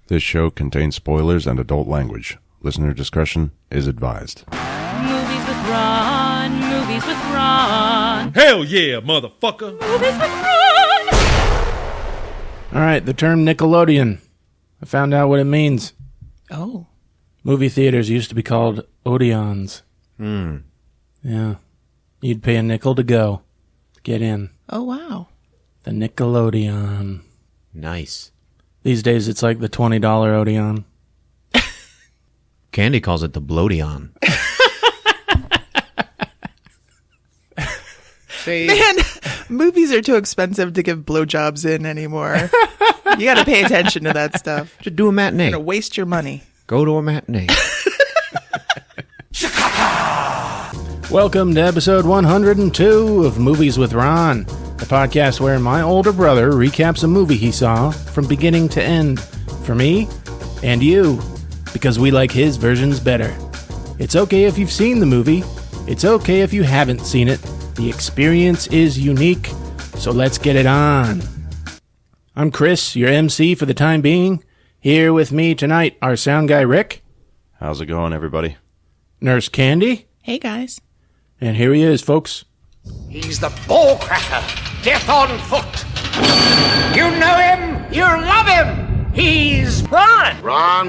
This show contains spoilers and adult language. Listener discretion is advised. Movies with Ron, movies with Ron. Hell yeah, motherfucker. Movies with Ron. All right, the term Nickelodeon. I found out what it means. Oh. Movie theaters used to be called Odeons. Yeah. You'd pay a nickel to go. Get in. Oh, wow. The Nickelodeon. Nice. These days, it's like the $20 Odeon. Candy calls it the Bloateon. Man, movies are too expensive to give blowjobs in anymore. You got to pay attention to that stuff. Just do a matinee. You're going to waste your money. Go to a matinee. Welcome to episode 102 of Movies with Ron, the podcast where my older brother recaps a movie he saw from beginning to end for me and you, because we like his versions better. It's okay if you've seen the movie. It's okay if you haven't seen it. The experience is unique, so let's get it on. I'm Chris, your MC for the time being. Here with me tonight, our sound guy Rick. How's it going, everybody? Nurse Candy. Hey, guys. And here he is, folks. He's the ball cracker, death on foot. You know him, you love him. He's Ron. Ron.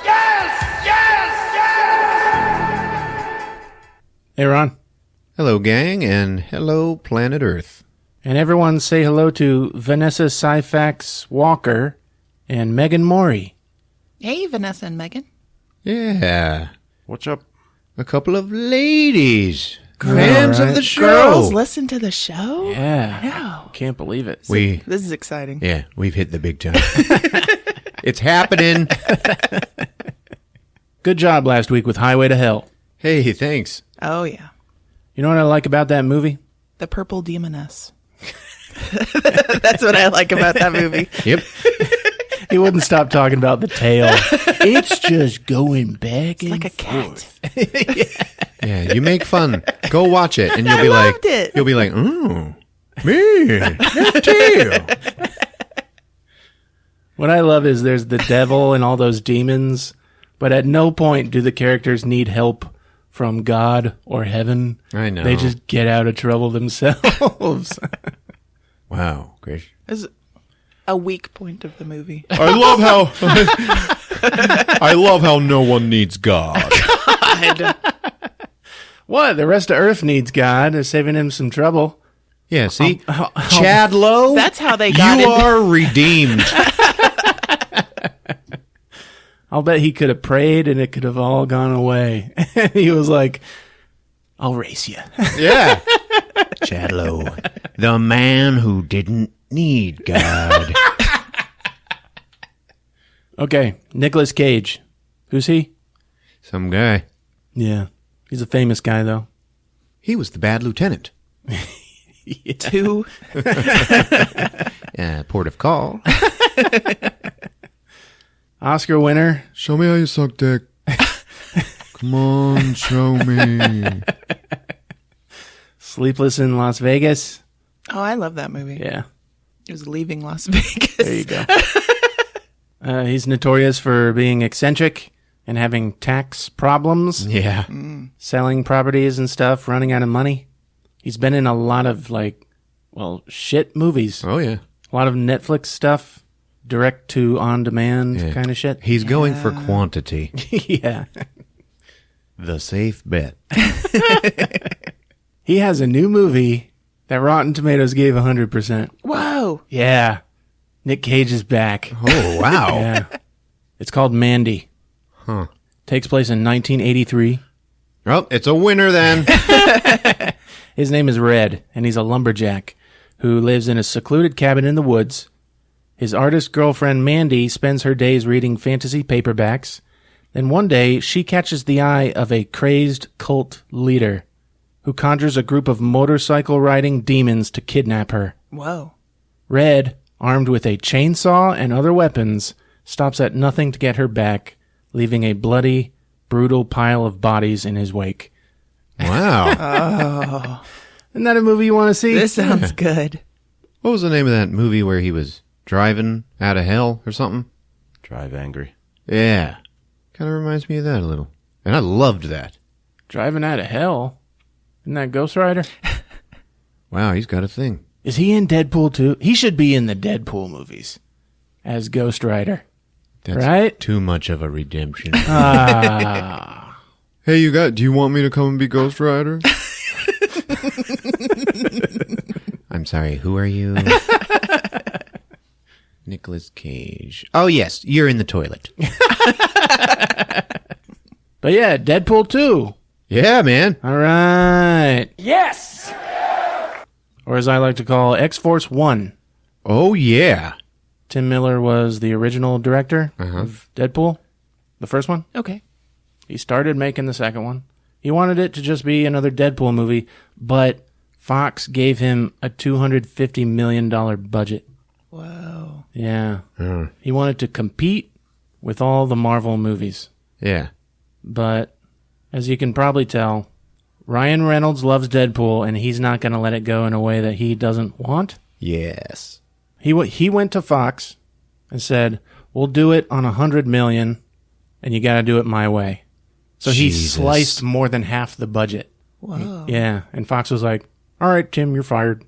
Yes. Hey, Ron. Hello, gang, and hello, planet Earth. And everyone say hello to Vanessa Syfax Walker and Megan Morey. Hey, Vanessa and Megan. Yeah. What's up? A couple of ladies. Girl, Fans right? of the show. Girls listen to the show? Yeah. No. Can't believe it. This is exciting. Yeah, we've hit the big time. It's happening. Good job last week with Highway to Hell. Hey, thanks. Oh, yeah. You know what I like about that movie? The Purple Demoness. That's what I like about that movie. Yep. He wouldn't stop talking about the tail. It's just going back and Like a cat. Yeah, you make fun. Go watch it, and you'll I be like, loved it. You'll be like, oh, man, that tail. What I love is there's the devil and all those demons, but at no point do the characters need help from God or heaven. I know. They just get out of trouble themselves. Wow, great. It's a weak point of the movie. I love how no one needs God. What? The rest of Earth needs God. They're saving him some trouble. Yeah, see? Chad Lowe, That's how they got you it. are redeemed. I'll bet he could have prayed and it could have all gone away. He was like, I'll race you. Yeah. Chad Lowe, the man who didn't need God. Okay, Nicolas Cage. Who's he? Some guy. Yeah. He's a famous guy, though. He was the bad lieutenant. Two. Port of call. Oscar winner. Show me how you suck dick. Come on, show me. Sleepless in Las Vegas. Oh, I love that movie. Yeah. It was Leaving Las Vegas. There you go. He's notorious for being eccentric and having tax problems, Yeah. selling properties and stuff, running out of money. He's been in a lot of, shit movies. Oh, yeah. A lot of Netflix stuff, direct to on-demand kind of shit. He's going for quantity. Yeah. The safe bet. He has a new movie that Rotten Tomatoes gave 100%. Whoa. Yeah. Nick Cage is back. Oh, wow. Yeah. It's called Mandy. Huh. Takes place in 1983. Well, it's a winner then. His name is Red, and he's a lumberjack who lives in a secluded cabin in the woods. His artist girlfriend Mandy spends her days reading fantasy paperbacks. Then one day, she catches the eye of a crazed cult leader who conjures a group of motorcycle-riding demons to kidnap her. Whoa. Red, armed with a chainsaw and other weapons, stops at nothing to get her back, leaving a bloody, brutal pile of bodies in his wake. Wow. Isn't that a movie you want to see? This sounds good. What was the name of that movie where he was driving out of hell or something? Drive Angry. Yeah. Kind of reminds me of that a little. And I loved that. Driving Out of Hell. Isn't that Ghost Rider? Wow, he's got a thing. Is he in Deadpool too? He should be in the Deadpool movies as Ghost Rider. That's right? too much of a redemption. Hey, do you want me to come and be Ghost Rider? I'm sorry, who are you? Nicolas Cage. Oh, yes, you're in the toilet. But yeah, Deadpool 2. Yeah, man. All right. Yes! Or as I like to call X-Force 1. Oh, yeah. Tim Miller was the original director of Deadpool, the first one. Okay. He started making the second one. He wanted it to just be another Deadpool movie, but Fox gave him a $250 million budget. Whoa. Yeah. He wanted to compete with all the Marvel movies. Yeah. But as you can probably tell, Ryan Reynolds loves Deadpool, and he's not going to let it go in a way that he doesn't want. Yes. He went to Fox and said, "We'll do it on $100 million, and you got to do it my way." So he Jesus. sliced more than half the budget. Whoa. Yeah, and Fox was like, "All right, Tim, you're fired."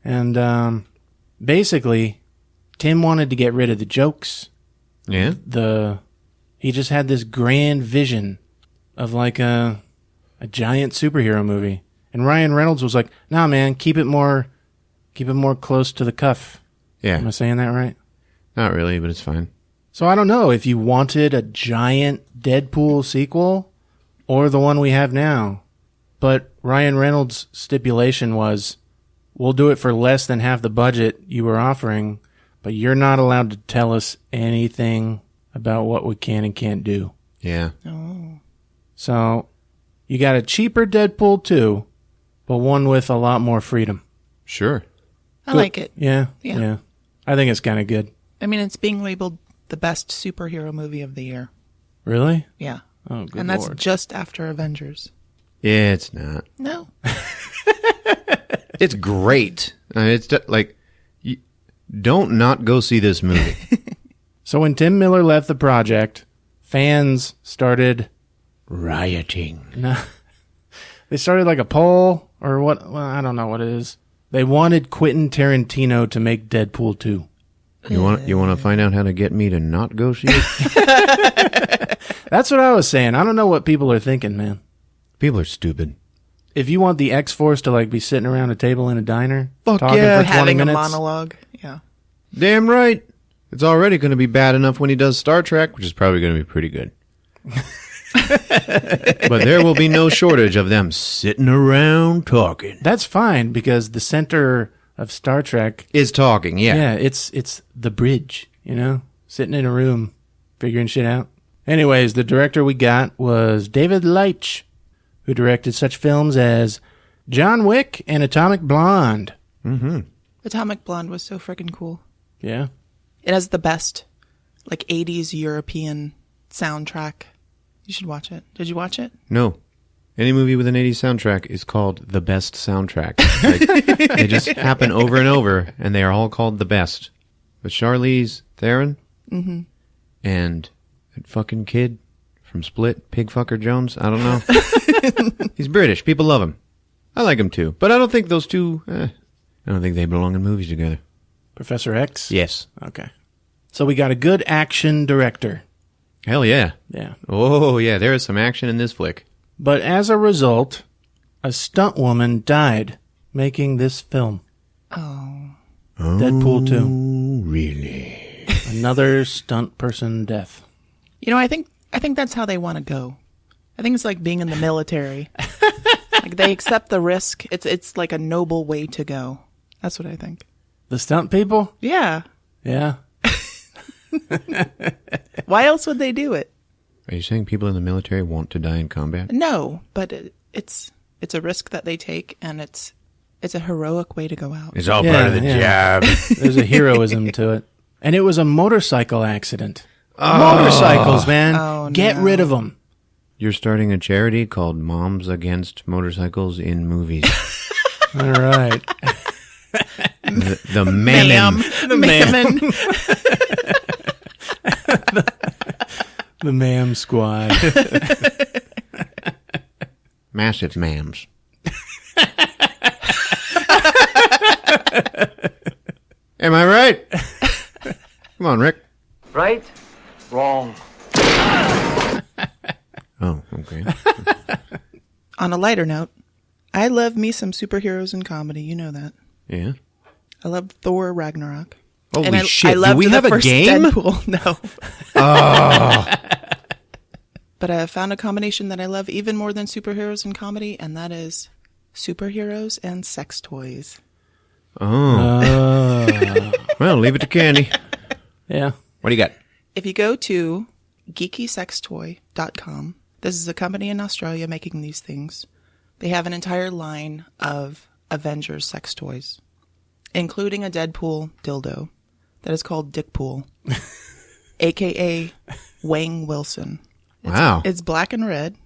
And basically, Tim wanted to get rid of the jokes. Yeah? He just had this grand vision of like a giant superhero movie. And Ryan Reynolds was like, "Nah, man, keep it more close to the cuff." Am I Yeah. saying that right? Not really, but it's fine. So I don't know if you wanted a giant Deadpool sequel or the one we have now. But Ryan Reynolds' stipulation was, we'll do it for less than half the budget you were offering, but you're not allowed to tell us anything about what we can and can't do. Yeah. So you got a cheaper Deadpool 2, but one with a lot more freedom. Sure. I like it. Yeah. Yeah. I think it's kind of good. I mean, it's being labeled the best superhero movie of the year. Really? Yeah. Oh, good And that's Lord. just after Avengers. Yeah, it's not. No. It's great. Don't not go see this movie. So when Tim Miller left the project, fans started Rioting. No. They started like a poll or what? Well, I don't know what it is. They wanted Quentin Tarantino to make Deadpool 2. You want to find out how to get me to not go see it? That's what I was saying. I don't know what people are thinking, man. People are stupid. If you want the X-Force to like be sitting around a table in a diner, Fuck talking yeah. for 20 Having minutes, a monologue. Yeah. Damn right. It's already going to be bad enough when he does Star Trek, which is probably going to be pretty good. But there will be no shortage of them sitting around talking. that's fine because the center of Star Trek, Is talking, yeah. it's the bridge, you know, sitting in a room, figuring shit out. Anyways, the director we got was David Leitch, who directed such films as John Wick and Atomic Blonde. Atomic Blonde was so freaking cool. Yeah. It has the best, like, 80s European soundtrack. You should watch it. Did you watch it? No. Any movie with an 80s soundtrack is called the best soundtrack. Like, they just happen over and over, and they are all called the best. But Charlize Theron and that fucking kid from Split, Pigfucker Jones, I don't know. He's British. People love him. I like him too. But I don't think those two, I don't think they belong in movies together. Professor X? Yes. Okay. So we got a good action director. Hell yeah. Yeah. Oh, yeah, there is some action in this flick. But as a result, a stunt woman died making this film. Oh. Deadpool 2. Oh, really? Another stunt person death. You know, I think that's how they want to go. I think it's like being in the military. Like, they accept the risk. It's like a noble way to go. That's what I think. The stunt people? Yeah. Yeah. Why else would they do it? Are you saying people in the military want to die in combat? No, but it's a risk that they take, and it's a heroic way to go out. It's all Yeah, part of the yeah. job. There's a heroism to it. And it was a motorcycle accident. Motorcycles, man. Oh, Get no. rid of them. You're starting a charity called Moms Against Motorcycles in Movies. All right. The mammon. The mammon. The Mam Squad. Massive mams. Am I right? Come on, Rick. Right? Wrong. Oh, okay. On a lighter note, I love me some superheroes in comedy. You know that. Yeah. I love Thor Ragnarok. Holy and shit. Do loved we the have a first game? Deadpool. No. Oh. But I have found a combination that I love even more than superheroes in comedy, and that is superheroes and sex toys. Oh. Well, leave it to Candy. Yeah. What do you got? If you go to geekysextoy.com, this is a company in Australia making these things. They have an entire line of Avengers sex toys, including a Deadpool dildo that is called Dickpool, a.k.a. Wang Wilson. Wow. It's black and red.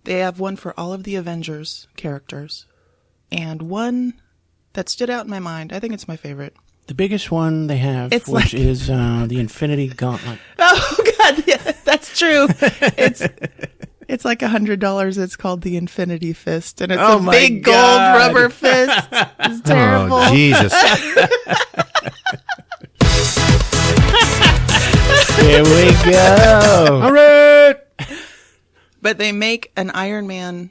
They have one for all of the Avengers characters. And one that stood out in my mind, I think it's my favorite. The biggest one they have, It's which like- is the Infinity Gauntlet. Oh, God, yeah, that's true. It's like $100. It's called the Infinity Fist, and it's Oh a my big God. gold rubber fist. It's terrible. Oh, Jesus. Here we go. All right. But they make an Iron Man.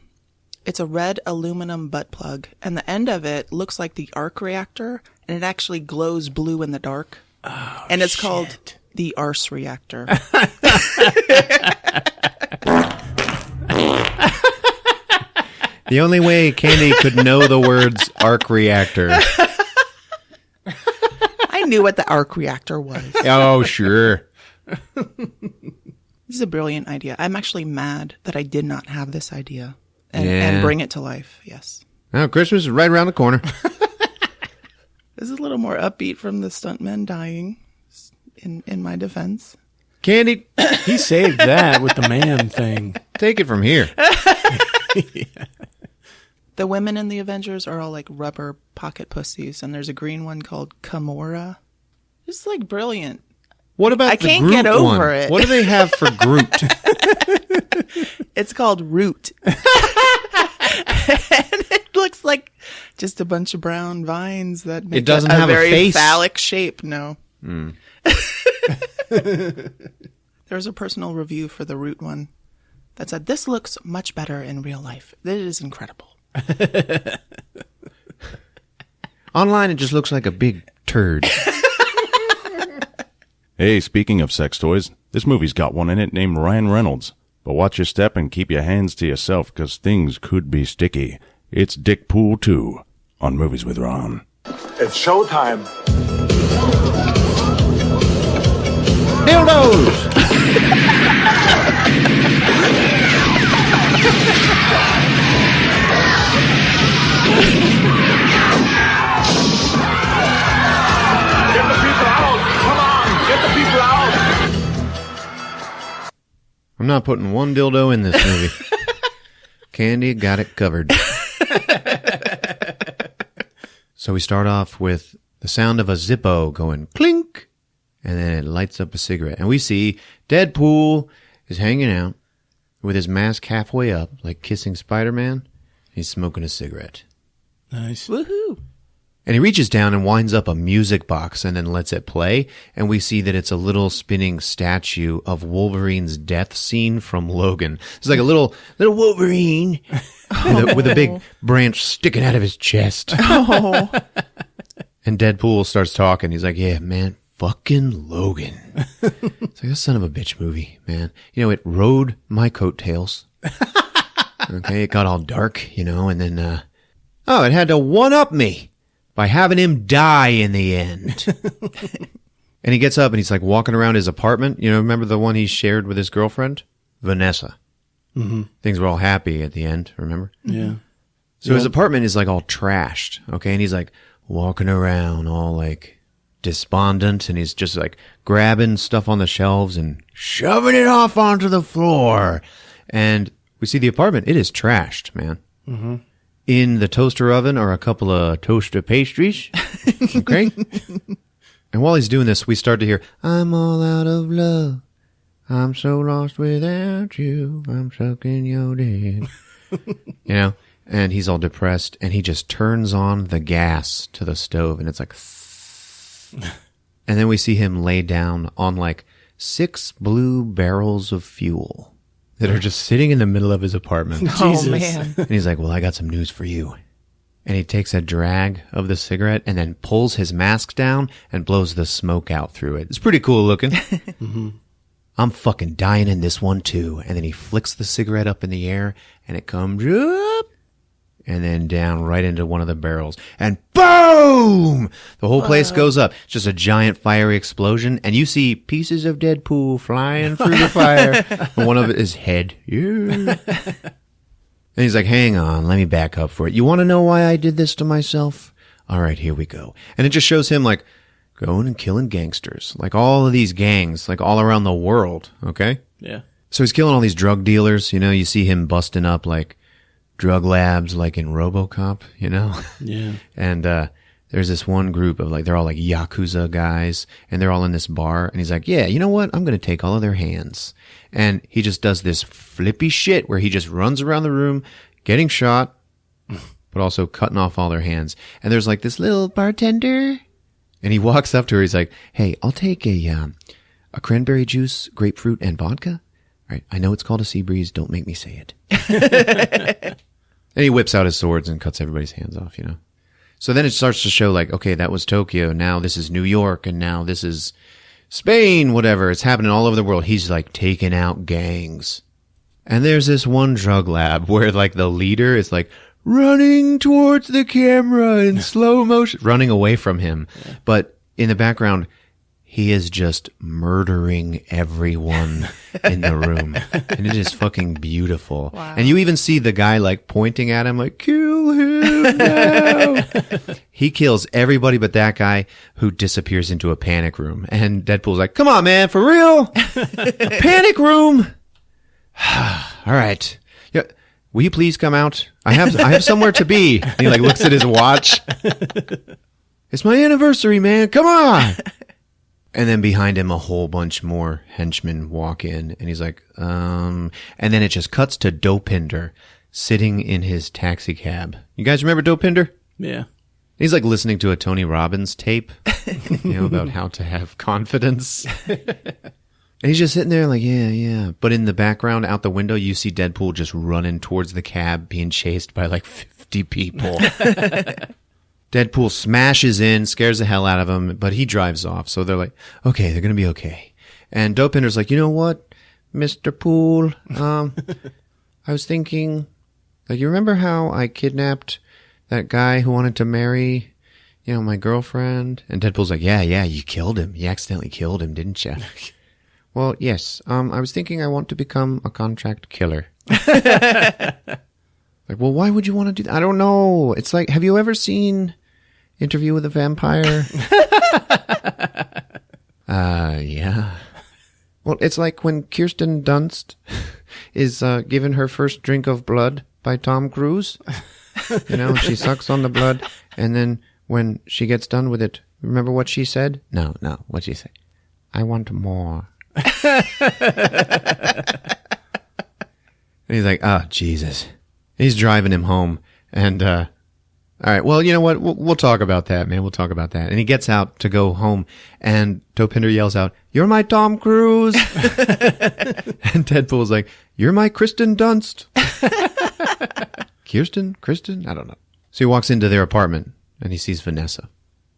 It's a red aluminum butt plug, and the end of it looks like the arc reactor, and it actually glows blue in the dark. Oh, and it's called the arse reactor. The only way Candy could know the words arc reactor. I knew what the arc reactor was. Oh, sure. This is a brilliant idea. I'm actually mad that I did not have this idea and Yeah. bring it to life. Yes. Now, Christmas is right around the corner. This is a little more upbeat from the stuntmen dying, in my defense. Candy, He saved that with the man thing. take it from here. The women in the Avengers are all like rubber pocket pussies, and there's a green one called Gamora. It's like brilliant. What about I the can't Groot get over one? it. What do they have for Groot? It's called Root. And it looks like just a bunch of brown vines that make doesn't a have a very face. phallic shape. No. There was a personal review for the Root one that said, "This looks much better in real life. It is incredible." Online, it just looks like a big turd. Hey, speaking of sex toys, this movie's got one in it named Ryan Reynolds. But watch your step and keep your hands to yourself, 'cause things could be sticky. It's Dickpool 2 on Movies with Ron. It's showtime. Dildos! Get the people out. Come on. Get the people out. I'm not putting one dildo in this movie. Candy got it covered. So we start off with the sound of a Zippo going clink, and then it lights up a cigarette. And we see Deadpool is hanging out with his mask halfway up, like kissing Spider-Man. He's smoking a cigarette. Nice. Woohoo! And he reaches down and winds up a music box and then lets it play. And we see that it's a little spinning statue of Wolverine's death scene from Logan. It's like a little Wolverine with a big branch sticking out of his chest. Oh, And Deadpool starts talking. He's like, yeah, man, fucking Logan. It's like, that son of a bitch movie, man. You know, it rode my coattails. Okay, it got all dark, you know, and then, it had to one-up me by having him die in the end. And he gets up and he's like walking around his apartment. You know, remember the one he shared with his girlfriend? Vanessa. Mm-hmm. Things were all happy at the end, remember? Yeah. So his apartment is like all trashed, okay? And he's like walking around all like despondent, and he's just like grabbing stuff on the shelves and shoving it off onto the floor. And we see the apartment. It is trashed, man. Mm-hmm. In the toaster oven are a couple of toaster pastries. Okay? And while he's doing this, we start to hear, I'm all out of love. I'm so lost without you. I'm sucking your dick. You know? And he's all depressed, and he just turns on the gas to the stove, and it's like... And then we see him lay down on like 6 blue barrels of fuel that are just sitting in the middle of his apartment. Oh, man. And he's like, well, I got some news for you. And he takes a drag of the cigarette and then pulls his mask down and blows the smoke out through it. It's pretty cool looking. Mm-hmm. I'm fucking dying in this one too. And then he flicks the cigarette up in the air and it comes up and then down right into one of the barrels. And boom! The whole place goes up. It's just a giant fiery explosion. And you see pieces of Deadpool flying through the fire. And one of it is head. Yeah. And he's like, hang on, let me back up for it. You want to know why I did this to myself? All right, here we go. And it just shows him like going and killing gangsters. Like all of these gangs, like all around the world. Okay? Yeah. So he's killing all these drug dealers. You know, you see him busting up like drug labs like in RoboCop, you know? Yeah. And there's this one group of like, they're all like Yakuza guys, and they're all in this bar, and he's like, yeah, you know what? I'm going to take all of their hands. And he just does this flippy shit where he just runs around the room getting shot, but also cutting off all their hands. And there's like this little bartender, and he walks up to her. He's like, hey, I'll take a cranberry juice, grapefruit, and vodka. All right, I know it's called a sea breeze. Don't make me say it. And he whips out his swords and cuts everybody's hands off, you know. So then it starts to show like, okay, that was Tokyo. Now this is New York. And now this is Spain, whatever. It's happening all over the world. He's like taking out gangs. And there's this one drug lab where like the leader is like running towards the camera in slow motion, running away from him. Yeah. But in the background, he is just murdering everyone in the room. And it is fucking beautiful. Wow. And you even see the guy like pointing at him like, kill him now. He kills everybody but that guy, who disappears into a panic room. And Deadpool's like, come on, man, for real? A panic room? All right. Yeah. Will you please come out? I have somewhere to be. And he like looks at his watch. It's my anniversary, man. Come on. And then behind him, a whole bunch more henchmen walk in, and he's like, and then it just cuts to Dopinder sitting in his taxi cab. You guys remember Dopinder? Yeah. He's like listening to a Tony Robbins tape, you know, about how to have confidence. And he's just sitting there like, yeah. But in the background, out the window, you see Deadpool just running towards the cab, being chased by like 50 people. Deadpool smashes in, scares the hell out of him, but he drives off. So they're like, okay, they're going to be okay. And Dopinder's like, you know what, Mr. Pool? I was thinking, like, you remember how I kidnapped that guy who wanted to marry, you know, my girlfriend? And Deadpool's like, yeah, you killed him. You accidentally killed him, didn't you? Well, yes. I was thinking I want to become a contract killer. Like, well, why would you want to do that? I don't know. It's like, have you ever seen Interview with a Vampire? Yeah. Well, it's like when Kirsten Dunst is given her first drink of blood by Tom Cruise. You know, she sucks on the blood, and then when she gets done with it, remember what she said? No, what'd she say? I want more. And he's like, oh, Jesus. He's driving him home, and all right, well, you know what? We'll talk about that, man. We'll talk about that. And he gets out to go home, and Dopinder yells out, "You're my Tom Cruise!" And Deadpool's like, "You're my Kristen Dunst." Kristen? I don't know. So he walks into their apartment, and he sees Vanessa,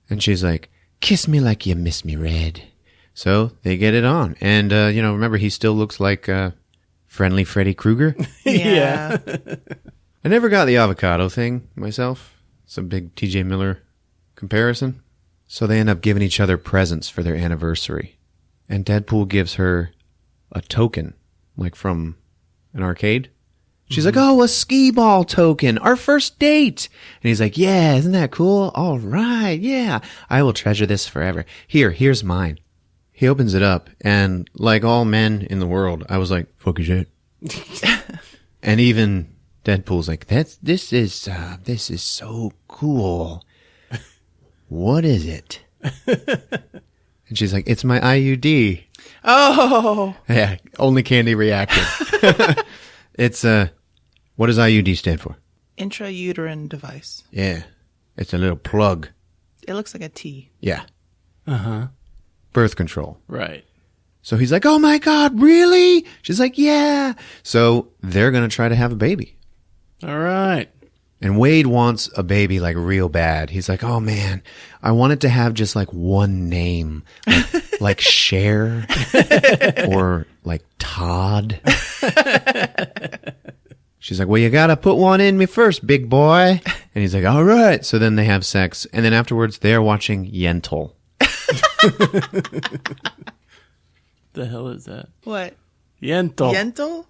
and she's like, "Kiss me like you miss me, Red." So they get it on, and you know, remember, he still looks like friendly Freddy Krueger. Yeah. I never got the avocado thing myself. It's a big TJ Miller comparison. So they end up giving each other presents for their anniversary. And Deadpool gives her a token, like from an arcade. She's like, oh, a skee ball token, our first date. And he's like, yeah, isn't that cool? All right, yeah. I will treasure this forever. Here's mine. He opens it up, and like all men in the world, I was like, fuck is it? And even Deadpool's like, this is so cool. What is it? And she's like, it's my IUD. Oh. Yeah, only Candy reacted. It's, what does IUD stand for? Intrauterine device. Yeah. It's a little plug. It looks like a T. Yeah. Uh-huh. Birth control. Right. So he's like, oh my God, really? She's like, yeah. So they're going to try to have a baby. All right. And Wade wants a baby like real bad. He's like, oh man, I want it to have just like one name, like Cher or like Todd. She's like, well, you got to put one in me first, big boy. And he's like, all right. So then they have sex. And then afterwards they're watching Yentl. The hell is that? What? Yentl. Yentl?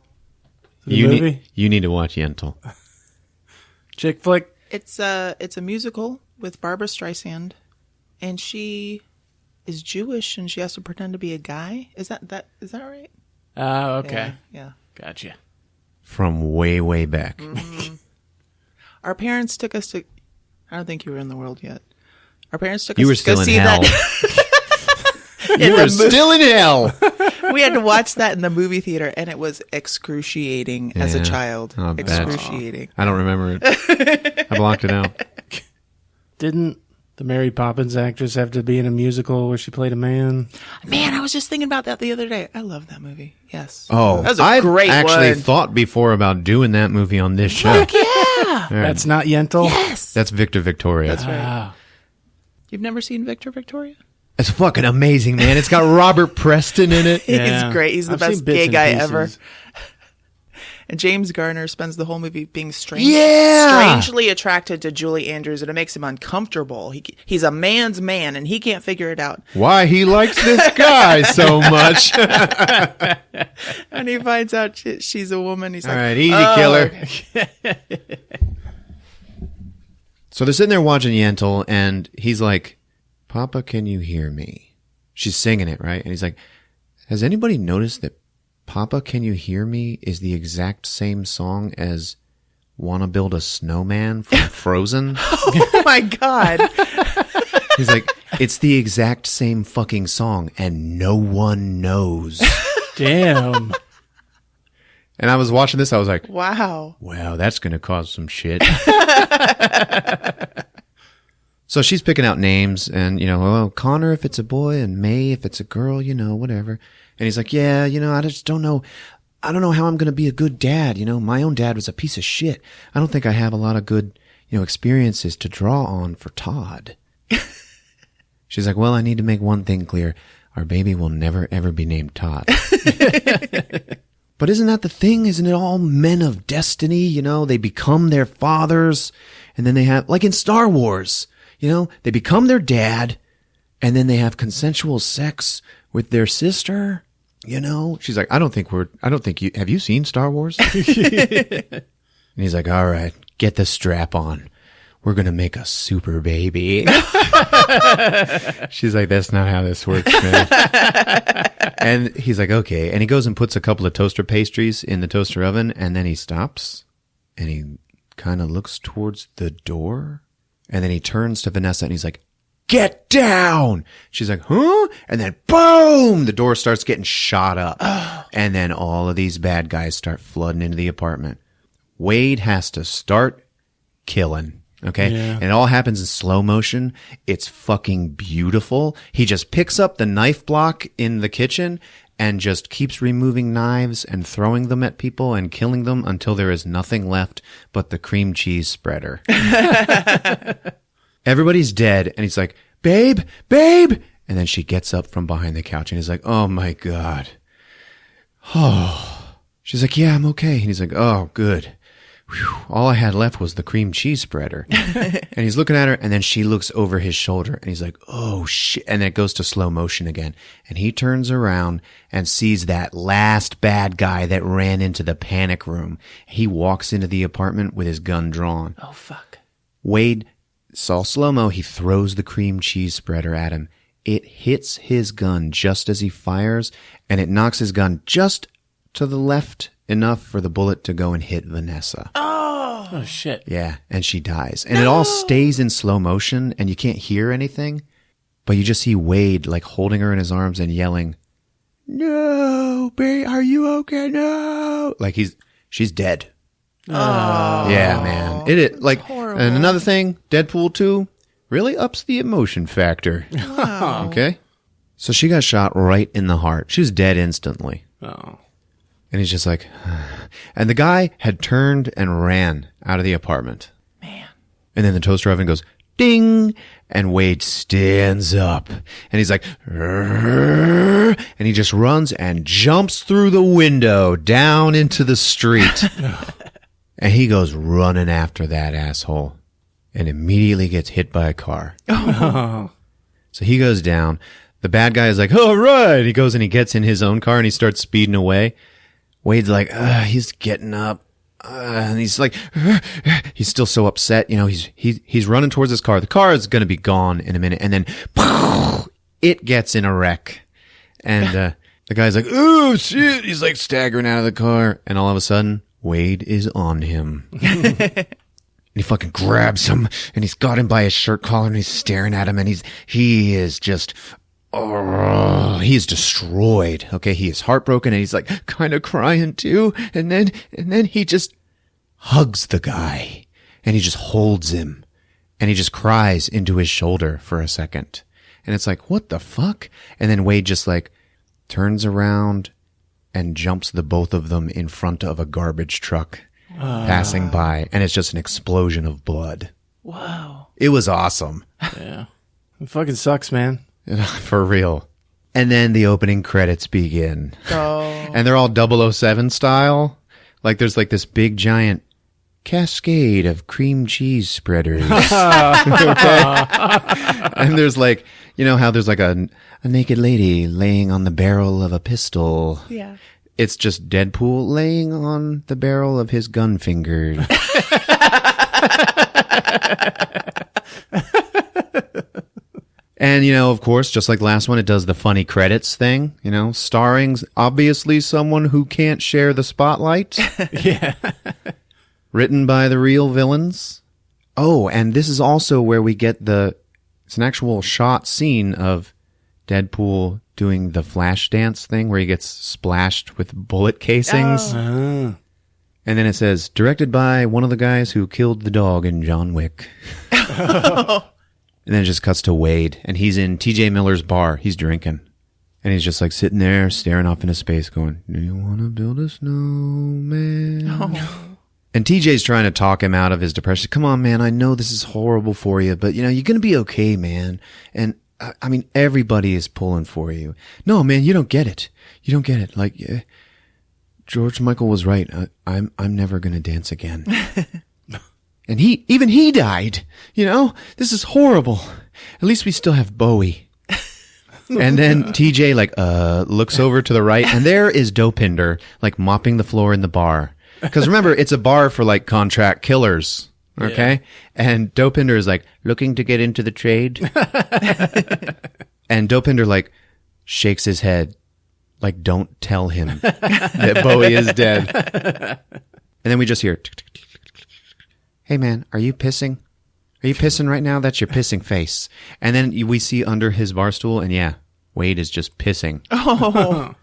The movie? You need to watch Yentl. Chick flick? It's a musical with Barbara Streisand, and she is Jewish, and she has to pretend to be a guy. Is that right? Oh, okay. Yeah. Gotcha. From way, way back. Mm-hmm. Our parents took us to. I don't think you were in the world yet. Our parents took us You were to go still in see hell. that. You were still in hell. We had to watch that in the movie theater, and it was excruciating as a Yeah. child. Oh, I bet. Excruciating. I don't remember it. I blocked it out. Didn't the Mary Poppins actress have to be in a musical where she played a man? Man, I was just thinking about that the other day. I love that movie. Yes. Oh, that was a I've great actually one. thought before about doing that movie on this show. Fuck yeah. That's not Yentl? Yes. That's Victor Victoria. That's right. Wow. You've never seen Victor Victoria? It's fucking amazing, man. It's got Robert Preston in it. Yeah. He's great. He's the I've best seen bits gay and guy pieces. ever. And James Garner spends the whole movie being strangely attracted to Julie Andrews, and it makes him uncomfortable. He's a man's man, and he can't figure it out. Why he likes this guy so much. And he finds out she's a woman. He's All like, right, easy, "Oh, killer. okay." So they're sitting there watching Yentl, and he's like, Papa, can you hear me? She's singing it, right? And he's like, has anybody noticed that Papa, Can You Hear Me is the exact same song as Wanna Build a Snowman from Frozen? Oh my God. He's like, it's the exact same fucking song, and no one knows. Damn. And I was watching this, I was like, Wow. wow, that's going to cause some shit. So she's picking out names, and, oh, Connor if it's a boy, and May if it's a girl, whatever. And he's like, yeah, I just don't know. I don't know how I'm going to be a good dad. My own dad was a piece of shit. I don't think I have a lot of good, experiences to draw on for Todd. She's like, well, I need to make one thing clear. Our baby will never, ever be named Todd. But isn't that the thing? Isn't it all men of destiny? They become their fathers, and then they have, like in Star Wars, they become their dad, and then they have consensual sex with their sister. She's like, have you seen Star Wars? And he's like, all right, get the strap on. We're going to make a super baby. She's like, that's not how this works, man. And he's like, okay. And he goes and puts a couple of toaster pastries in the toaster oven, and then he stops and he kind of looks towards the door, and then he turns to Vanessa and he's like, get down. She's like, huh? And then boom, the door starts getting shot up. And then all of these bad guys start flooding into the apartment. Wade has to start killing. Okay. Yeah. And it all happens in slow motion. It's fucking beautiful. He just picks up the knife block in the kitchen and just keeps removing knives and throwing them at people and killing them until there is nothing left but the cream cheese spreader. Everybody's dead, and he's like, babe, babe. And then she gets up from behind the couch, and he's like, oh my God. Oh. She's like, yeah, I'm okay. And he's like, oh, good. Whew. All I had left was the cream cheese spreader. And he's looking at her, and then she looks over his shoulder, and he's like, oh shit. And then it goes to slow motion again. And he turns around and sees that last bad guy that ran into the panic room. He walks into the apartment with his gun drawn. Oh, fuck. Wade saw slow-mo. He throws the cream cheese spreader at him. It hits his gun just as he fires, and it knocks his gun just to the left enough for the bullet to go and hit Vanessa. Oh. Oh, shit. Yeah, and she dies. And it all stays in slow motion, and you can't hear anything, but you just see Wade, like, holding her in his arms and yelling, "No, babe, are you okay? No!" Like, she's dead. Oh. Yeah, man. It like, horrible. and another thing, Deadpool 2 really ups the emotion factor. Wow. Okay? So she got shot right in the heart. She was dead instantly. Oh. And he's just like, and the guy had turned and ran out of the apartment. Man. And then the toaster oven goes ding, and Wade stands up, and he's like, "Rrrr," and he just runs and jumps through the window down into the street. And he goes running after that asshole and immediately gets hit by a car. Oh. So he goes down. The bad guy is like, "All right." He goes and he gets in his own car and he starts speeding away. Wade's like, he's getting up. And he's like, he's still so upset. You know, he's running towards his car. The car is going to be gone in a minute. And then it gets in a wreck. And the guy's like, "Oh, shit." He's like staggering out of the car. And all of a sudden, Wade is on him. And he fucking grabs him. And he's got him by his shirt collar. And he's staring at him. And he is just... Oh, he is destroyed. Okay, he is heartbroken and he's like kind of crying too. And then he just hugs the guy and he just holds him and he just cries into his shoulder for a second. And it's like, what the fuck? And then Wade just like turns around and jumps the both of them in front of a garbage truck passing by. And it's just an explosion of blood. Wow. It was awesome. Yeah. It fucking sucks, man. For real. And then the opening credits begin. Oh. And they're all 007 style. Like there's like this big giant cascade of cream cheese spreaders. Okay? And there's like, you know how there's like a naked lady laying on the barrel of a pistol. Yeah. It's just Deadpool laying on the barrel of his gun finger. And, you know, of course, just like last one, it does the funny credits thing, you know, starring obviously someone who can't share the spotlight. Yeah. Written by the real villains. Oh, and this is also where we get it's an actual shot scene of Deadpool doing the flash dance thing where he gets splashed with bullet casings. Oh. And then it says, directed by one of the guys who killed the dog in John Wick. And then it just cuts to Wade, and he's in TJ Miller's bar. He's drinking. And he's just like sitting there, staring off into space, going, "Do you want to build a snowman?" Oh. And TJ's trying to talk him out of his depression. "Come on, man, I know this is horrible for you, but, you know, you're going to be okay, man. And, I mean, everybody is pulling for you." "No, man, you don't get it. You don't get it. Like, George Michael was right. I'm never going to dance again." And even he died, you know? This is horrible. At least we still have Bowie. And then TJ, like, looks over to the right, and there is Dopinder, like, mopping the floor in the bar. Because remember, it's a bar for, like, contract killers, okay? Yeah. And Dopinder is, like, looking to get into the trade. And Dopinder, like, shakes his head, like, don't tell him that Bowie is dead. And then we just hear... "Hey, man, are you pissing? Are you pissing right now? That's your pissing face." And then we see under his bar stool, and yeah, Wade is just pissing. Oh.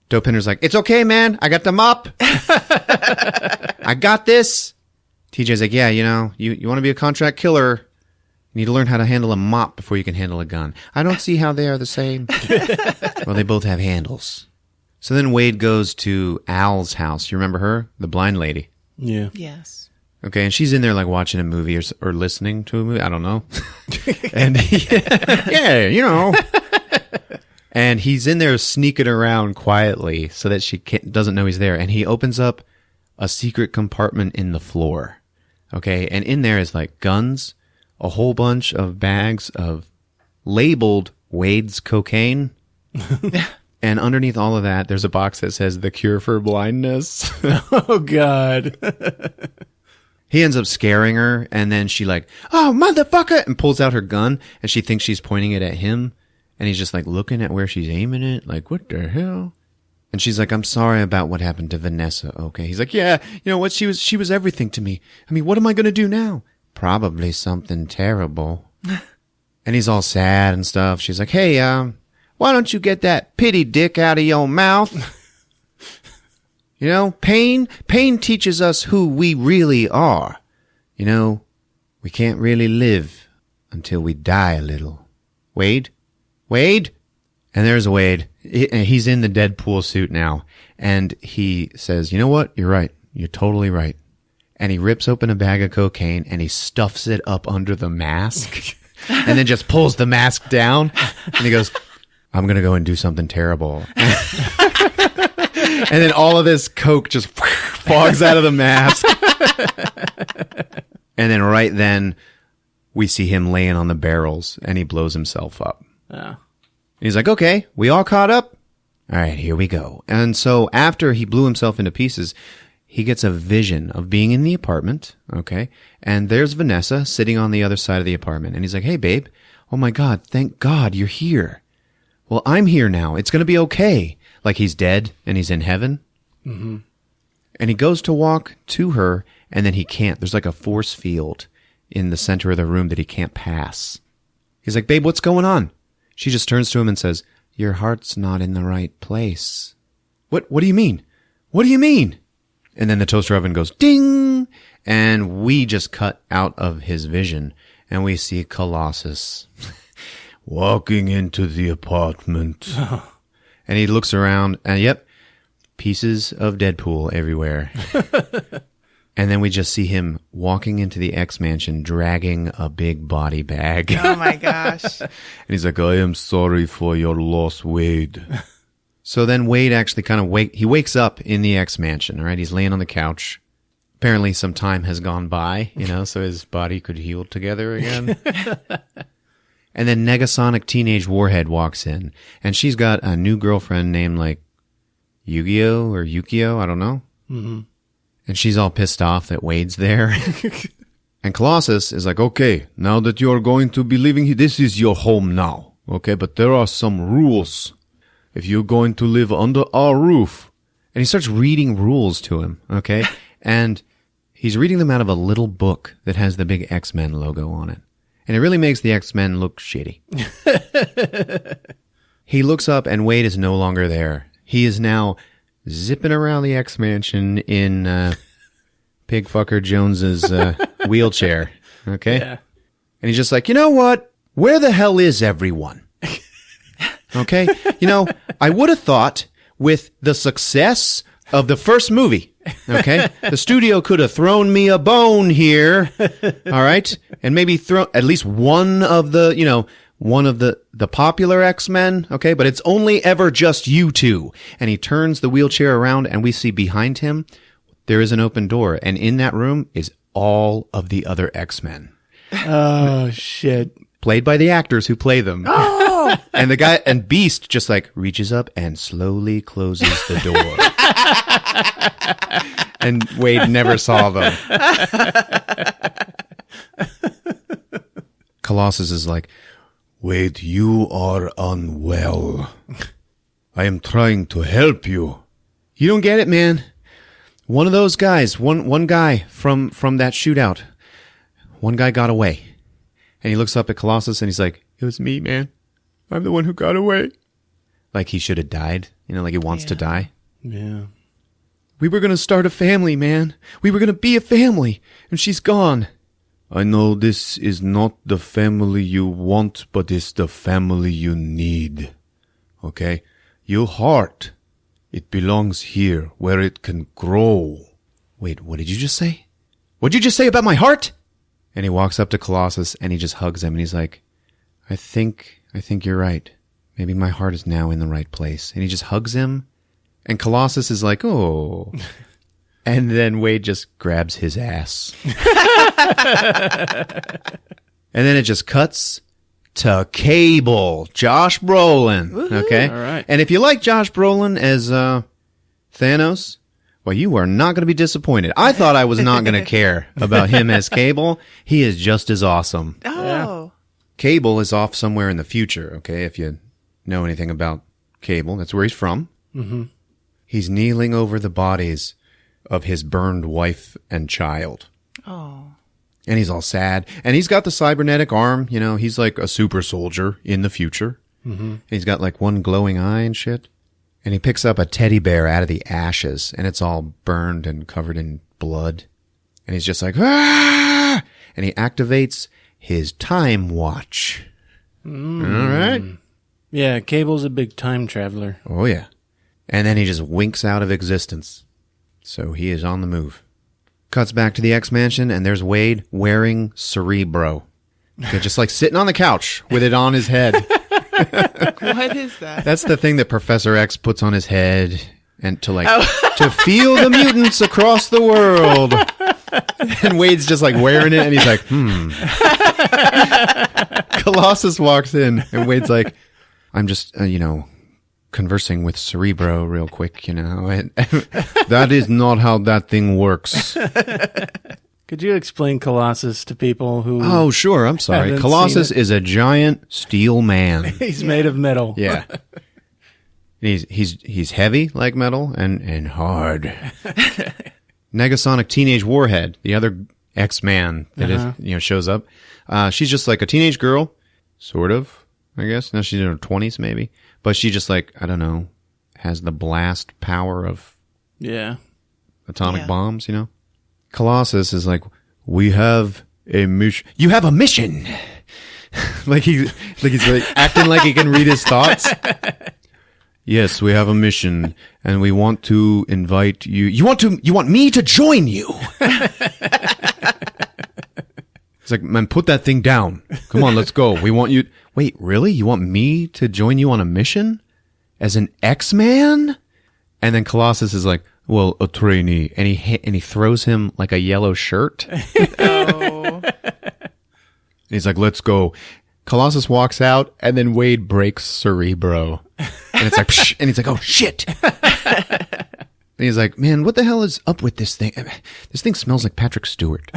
Dopinder's like, "It's okay, man. I got the mop. I got this." TJ's like, "Yeah, you know, you want to be a contract killer, you need to learn how to handle a mop before you can handle a gun." "I don't see how they are the same." "Well, they both have handles." So then Wade goes to Al's house. You remember her? The blind lady. Yeah. Yes. Okay, and she's in there like watching a movie or listening to a movie. I don't know. And yeah, you know. And he's in there sneaking around quietly so that she doesn't know he's there. And he opens up a secret compartment in the floor. Okay, and in there is like guns, a whole bunch of bags of labeled Wade's cocaine. And underneath all of that, there's a box that says "The Cure for Blindness." Oh, God. He ends up scaring her, and then she like, "Oh, motherfucker," and pulls out her gun, and she thinks she's pointing it at him, and he's just like looking at where she's aiming it, like, what the hell? And she's like, I'm sorry about what happened to Vanessa, okay? He's like, yeah, you know what? She was everything to me. I mean, what am I going to do now? Probably something terrible. And he's all sad and stuff. She's like, hey, why don't you get that pity dick out of your mouth? You know, pain teaches us who we really are. You know, we can't really live until we die a little. Wade? And there's Wade. He's in the Deadpool suit now. And he says, you know what? You're right. You're totally right. And he rips open a bag of cocaine and he stuffs it up under the mask and then just pulls the mask down. And he goes, I'm going to go and do something terrible. And then all of this coke just fogs out of the mask. And then right then we see him laying on the barrels and he blows himself up. Yeah. He's like, okay, we all caught up? All right, here we go. And so after he blew himself into pieces, he gets a vision of being in the apartment, okay? And there's Vanessa sitting on the other side of the apartment. And he's like, hey, babe, oh my God, thank God you're here. Well, I'm here now. It's going to be okay. Like he's dead and he's in heaven. Mm-hmm. And he goes to walk to her and then he can't. There's like a force field in the center of the room that he can't pass. He's like, babe, what's going on? She just turns to him and says, your heart's not in the right place. What do you mean? What do you mean? And then the toaster oven goes ding, and we just cut out of his vision, and we see Colossus walking into the apartment. And he looks around, and yep, pieces of Deadpool everywhere. And then we just see him walking into the X-Mansion, dragging a big body bag. Oh my gosh. And he's like, I am sorry for your loss, Wade. So then Wade actually kind of wakes up in the X-Mansion, all right? He's laying on the couch. Apparently some time has gone by, you know, so his body could heal together again. And then Negasonic Teenage Warhead walks in, and she's got a new girlfriend named like Yu-Gi-Oh or Yukio, I don't know. Mm-hmm. And she's all pissed off that Wade's there. And Colossus is like, okay, now that you're going to be leaving here, this is your home now, okay? But there are some rules. If you're going to live under our roof. And he starts reading rules to him, okay? And he's reading them out of a little book that has the big X-Men logo on it. And it really makes the X-Men look shitty. He looks up and Wade is no longer there. He is now zipping around the X-Mansion in Pigfucker Jones's wheelchair, okay? Yeah. And he's just like, you know what? Where the hell is everyone? Okay? You know, I would have thought with the success of the first movie, okay, the studio could have thrown me a bone here, all right? And maybe throw at least one of the, you know, one of the popular X-Men, okay? But it's only ever just you two. And he turns the wheelchair around and we see behind him, there is an open door. And in that room is all of the other X-Men. Oh, shit. Played by the actors who play them. Oh! And the guy, and Beast just like reaches up and slowly closes the door. And Wade never saw them. Colossus is like, Wade, you are unwell. I am trying to help you. You don't get it, man. One of those guys, one guy from that shootout, one guy got away. And he looks up at Colossus and he's like, it was me, man. I'm the one who got away. Like he should have died. You know, like he wants to die. Yeah. We were going to start a family, man. We were going to be a family. And she's gone. I know this is not the family you want, but it's the family you need. Okay? Your heart, it belongs here where it can grow. Wait, what did you just say? What did you just say about my heart? And he walks up to Colossus and he just hugs him and he's like, I think you're right. Maybe my heart is now in the right place. And he just hugs him and Colossus is like, oh. And then Wade just grabs his ass. And then it just cuts to Cable, Josh Brolin. Woo-hoo. Okay? All right. And if you like Josh Brolin as Thanos, well, you are not going to be disappointed. I thought I was not going to care about him as Cable. He is just as awesome. Oh. Yeah. Cable is off somewhere in the future, okay? If you know anything about Cable, that's where he's from. Mm-hmm. He's kneeling over the bodies of his burned wife and child. Oh. And he's all sad. And he's got the cybernetic arm. You know, he's like a super soldier in the future. Mm-hmm. He's got like one glowing eye and shit. And he picks up a teddy bear out of the ashes, and it's all burned and covered in blood. And he's just like, ah! And he activates his time watch. All right. Yeah, Cable's a big time traveler. Oh, yeah. And then he just winks out of existence. So he is on the move. Cuts back to the X-Mansion, and there's Wade wearing Cerebro. Okay, just like sitting on the couch with it on his head. What is that? That's the thing that Professor X puts on his head, and to feel the mutants across the world. And Wade's just like wearing it, and he's like, Colossus walks in, and Wade's like, I'm just, conversing with Cerebro real quick, and that is not how that thing works. Could you explain Colossus to people who... Oh, sure. I'm sorry. Colossus is a giant steel man. He's made of metal. Yeah. He's heavy like metal and hard. Negasonic Teenage Warhead, the other X-Man that is, shows up. She's just like a teenage girl, sort of, I guess. Now she's in her 20s maybe. But she just like, I don't know, has the blast power of atomic bombs, Colossus is like, we have a mission. You have a mission. he's acting like he can read his thoughts. Yes, we have a mission, and we want to invite you. You want me to join you. It's like, man, put that thing down. Come on, let's go. We want you. Wait, really? You want me to join you on a mission as an X-Man? And then Colossus is like, well, a trainee, and he throws him like a yellow shirt. Oh. He's like, let's go. Colossus walks out, and then Wade breaks Cerebro. And it's like, psh, and he's like, oh, shit. And he's like, man, what the hell is up with this thing? This thing smells like Patrick Stewart.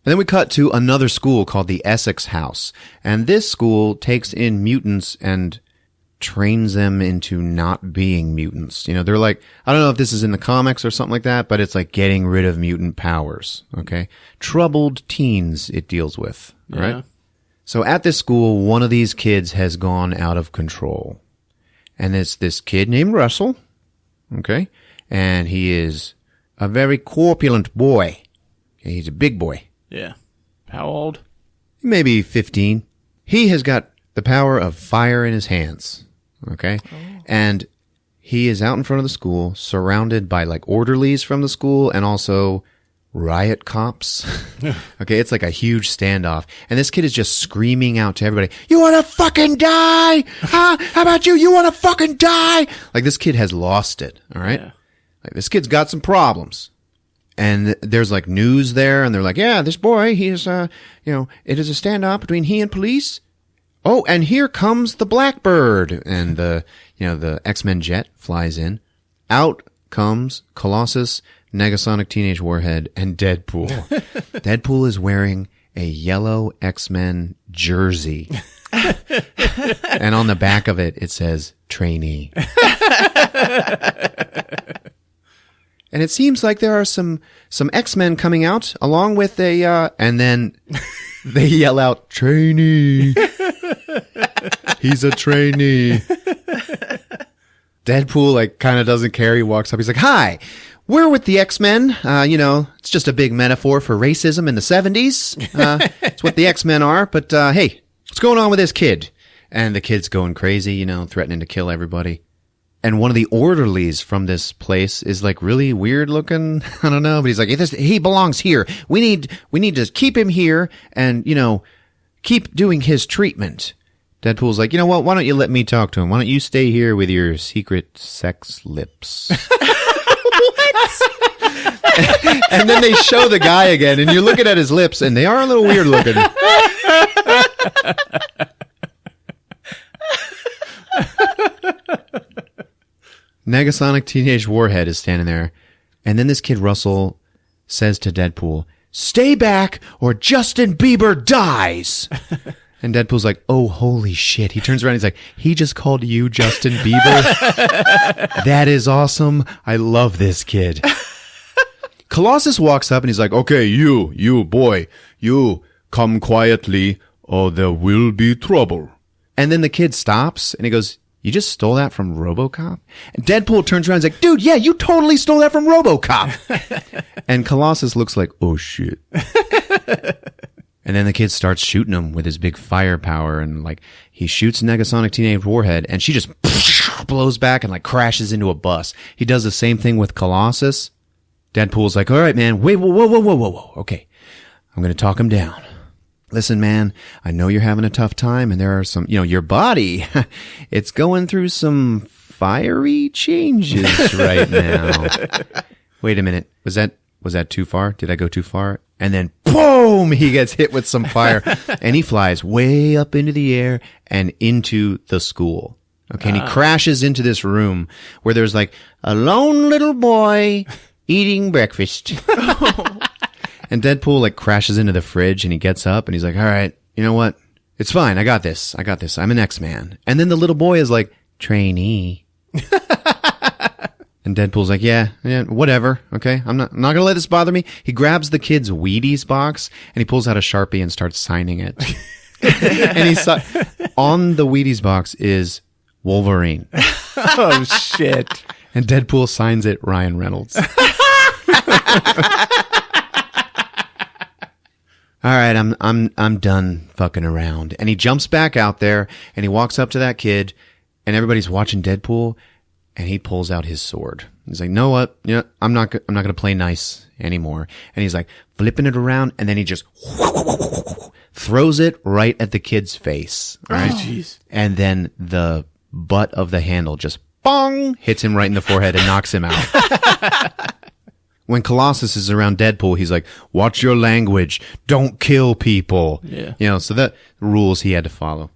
And then we cut to another school called the Essex House. And this school takes in mutants and trains them into not being mutants. They're like, I don't know if this is in the comics or something like that, but it's like getting rid of mutant powers. Okay. Troubled teens it deals with. All right. So at this school, one of these kids has gone out of control. And it's this kid named Russell. Okay. And he is a very corpulent boy. He's a big boy. Yeah. How old? Maybe 15. He has got the power of fire in his hands. Okay. Oh. And he is out in front of the school, surrounded by like orderlies from the school and also riot cops. Okay. It's like a huge standoff. And this kid is just screaming out to everybody, you want to fucking die? Huh? How about you? You want to fucking die? Like this kid has lost it. All right. Yeah. Like this kid's got some problems. And there's like news there, and they're like, yeah, this boy, he is, it is a standoff between he and police. Oh, and here comes the Blackbird. And the X-Men jet flies in. Out comes Colossus, Negasonic Teenage Warhead, and Deadpool. Deadpool is wearing a yellow X-Men jersey. And on the back of it, it says trainee. And it seems like there are some X-Men coming out along with and then they yell out, trainee. He's a trainee. Deadpool like kind of doesn't care. He walks up. He's like, hi, we're with the X-Men. It's just a big metaphor for racism in the 70s. It's what the X-Men are. But hey, what's going on with this kid? And the kid's going crazy, threatening to kill everybody. And one of the orderlies from this place is like really weird looking. I don't know, but he's like, he belongs here. We need to keep him here and, keep doing his treatment. Deadpool's like, you know what? Why don't you let me talk to him? Why don't you stay here with your secret sex lips? And then they show the guy again and you're looking at his lips and they are a little weird looking. Negasonic Teenage Warhead is standing there, and then this kid Russell says to Deadpool, stay back or Justin Bieber dies. And Deadpool's like, oh, holy shit. He turns around. He's like, he just called you Justin Bieber. That is awesome. I love this kid. Colossus walks up and he's like, okay, you boy, you come quietly or there will be trouble. And then the kid stops and he goes, you just stole that from RoboCop? And Deadpool turns around and is like, dude, yeah, you totally stole that from RoboCop. And Colossus looks like, oh, shit. And then the kid starts shooting him with his big firepower. And, like, he shoots Negasonic Teenage Warhead. And she just blows back and, like, crashes into a bus. He does the same thing with Colossus. Deadpool's like, all right, man, wait, whoa. Okay, I'm going to talk him down. Listen, man, I know you're having a tough time, and there are some, your body, it's going through some fiery changes right now. Wait a minute. Was that too far? Did I go too far? And then, boom, he gets hit with some fire, and he flies way up into the air and into the school. Okay, and he crashes into this room where there's like a lone little boy eating breakfast. And Deadpool like crashes into the fridge and he gets up and he's like, all right, you know what? It's fine. I got this. I'm an X-Man. And then the little boy is like, trainee. And Deadpool's like, yeah, whatever. Okay. I'm not going to let this bother me. He grabs the kid's Wheaties box and he pulls out a Sharpie and starts signing it. And on the Wheaties box is Wolverine. Oh, shit. And Deadpool signs it Ryan Reynolds. All right, I'm done fucking around. And he jumps back out there and he walks up to that kid and everybody's watching Deadpool and he pulls out his sword. He's like, "Know what? Yeah, I'm not going to play nice anymore." And he's like flipping it around and then he just throws it right at the kid's face. All right? Jeez. And then the butt of the handle just bong hits him right in the forehead and knocks him out. When Colossus is around Deadpool, he's like, watch your language. Don't kill people. Yeah. So that rules he had to follow.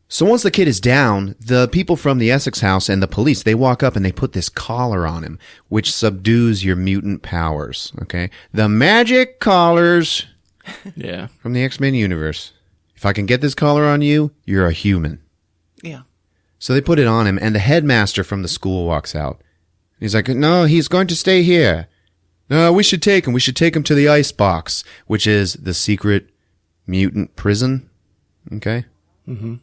So once the kid is down, the people from the Essex house and the police, they walk up and they put this collar on him, which subdues your mutant powers. Okay. The magic collars. Yeah. From the X-Men universe. If I can get this collar on you, you're a human. Yeah. So they put it on him and the headmaster from the school walks out. He's like, no, he's going to stay here. No, we should take him. We should take him to the ice box, which is the secret mutant prison. Okay? Mm-hmm.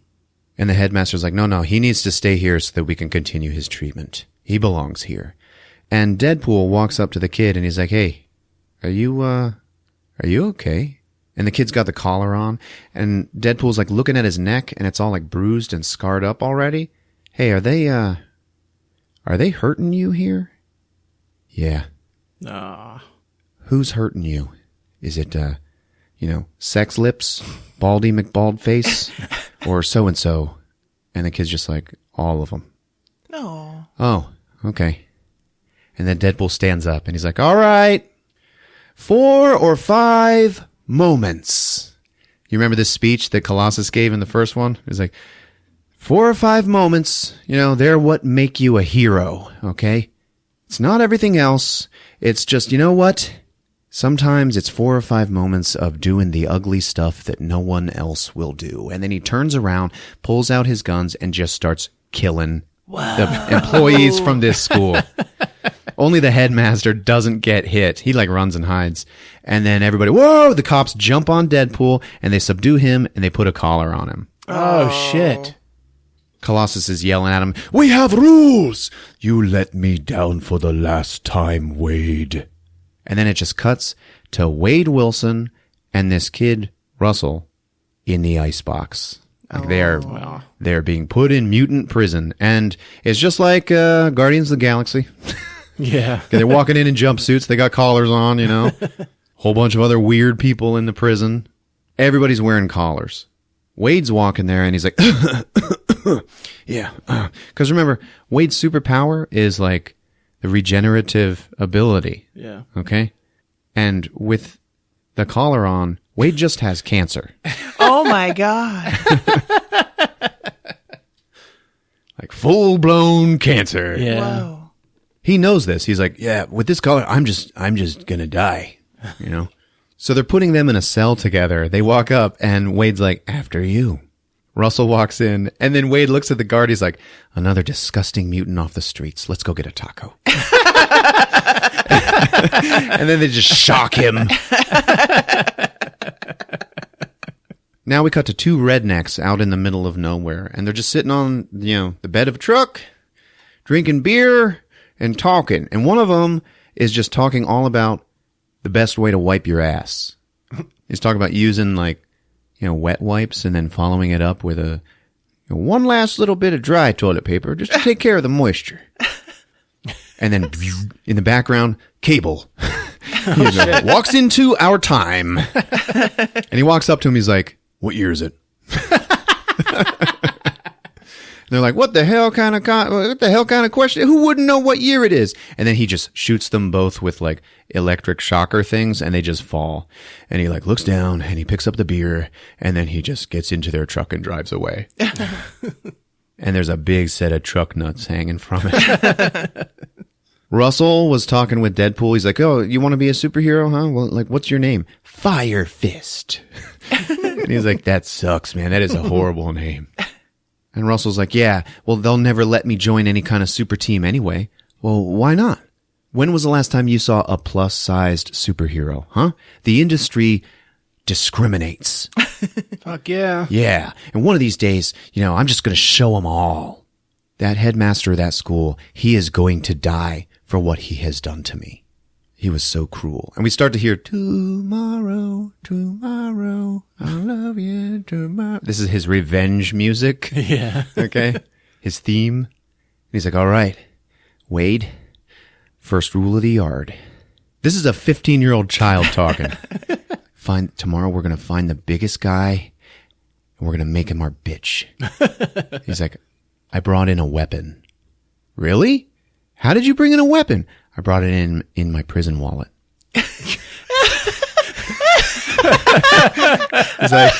And the headmaster's like, no, he needs to stay here so that we can continue his treatment. He belongs here. And Deadpool walks up to the kid and he's like, hey, are you okay? And the kid's got the collar on and Deadpool's like looking at his neck and it's all like bruised and scarred up already. Hey, are they hurting you here? Yeah. Who's hurting you? Is it, sex lips, Baldy McBaldface, or so-and-so? And the kid's just like, all of them. No. Oh, okay. And then Deadpool stands up and he's like, all right, 4 or 5 moments. You remember this speech that Colossus gave in the first one? He's like, 4 or 5 moments, they're what make you a hero, okay? It's not everything else. It's just, you know what? Sometimes it's 4 or 5 moments of doing the ugly stuff that no one else will do. And then he turns around, pulls out his guns, and just starts killing the employees from this school. Only the headmaster doesn't get hit. He runs and hides. And then everybody, whoa, the cops jump on Deadpool, and they subdue him, and they put a collar on him. Oh, shit. Colossus is yelling at him, we have rules! You let me down for the last time, Wade. And then it just cuts to Wade Wilson and this kid, Russell, in the icebox. They're being put in mutant prison. And it's just like Guardians of the Galaxy. Yeah. They're walking in jumpsuits. They got collars on, Whole bunch of other weird people in the prison. Everybody's wearing collars. Wade's walking there and he's like, yeah. Because remember, Wade's superpower is like the regenerative ability. Yeah. Okay? And with the collar on, Wade just has cancer. Oh my God. Like full-blown cancer. Yeah. Whoa. He knows this. He's like, yeah, with this collar, I'm just going to die. So they're putting them in a cell together. They walk up and Wade's like, after you. Russell walks in, and then Wade looks at the guard. He's like, another disgusting mutant off the streets. Let's go get a taco. And then they just shock him. Now we cut to two rednecks out in the middle of nowhere, and they're just sitting on, the bed of a truck, drinking beer and talking. And one of them is just talking all about the best way to wipe your ass. He's talking about using wet wipes and then following it up with one last little bit of dry toilet paper just to take care of the moisture. And then in the background, Cable walks into our time. And he walks up to him. He's like, what year is it? And they're like, what the hell kind of question? Who wouldn't know what year it is? And then he just shoots them both with electric shocker things, and they just fall. And he looks down and he picks up the beer, and then he just gets into their truck and drives away. And there's a big set of truck nuts hanging from it. Russell was talking with Deadpool. He's like, oh, you want to be a superhero, huh? Well, what's your name? Fire Fist. And he's like, that sucks, man. That is a horrible name. And Russell's like, yeah, well, they'll never let me join any kind of super team anyway. Well, why not? When was the last time you saw a plus-sized superhero, huh? The industry discriminates. Fuck yeah. Yeah. And one of these days, I'm just going to show them all. That headmaster of that school, he is going to die for what he has done to me. He was so cruel. And we start to hear, tomorrow, tomorrow, I love you tomorrow. This is his revenge music. Yeah. Okay. His theme. And he's like, all right, Wade, first rule of the yard. This is a 15-year-old child talking. Tomorrow we're going to find the biggest guy and we're going to make him our bitch. He's like, I brought in a weapon. Really? How did you bring in a weapon? I brought it in my prison wallet. He's like,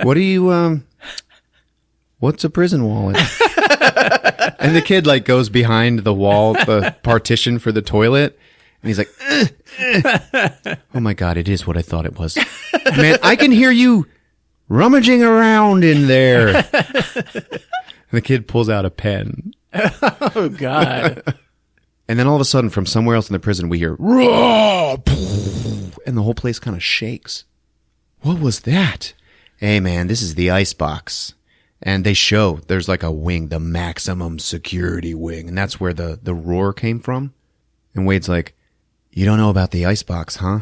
what do you, what's a prison wallet? And the kid goes behind the wall, the partition for the toilet. And he's like, oh my God, it is what I thought it was. Man, I can hear you rummaging around in there. And the kid pulls out a pen. Oh, God. And then all of a sudden, from somewhere else in the prison, we hear, "Roar!" And the whole place kind of shakes. What was that? Hey, man, this is the icebox. And they show there's a wing, the maximum security wing. And that's where the roar came from. And Wade's like, you don't know about the icebox, huh?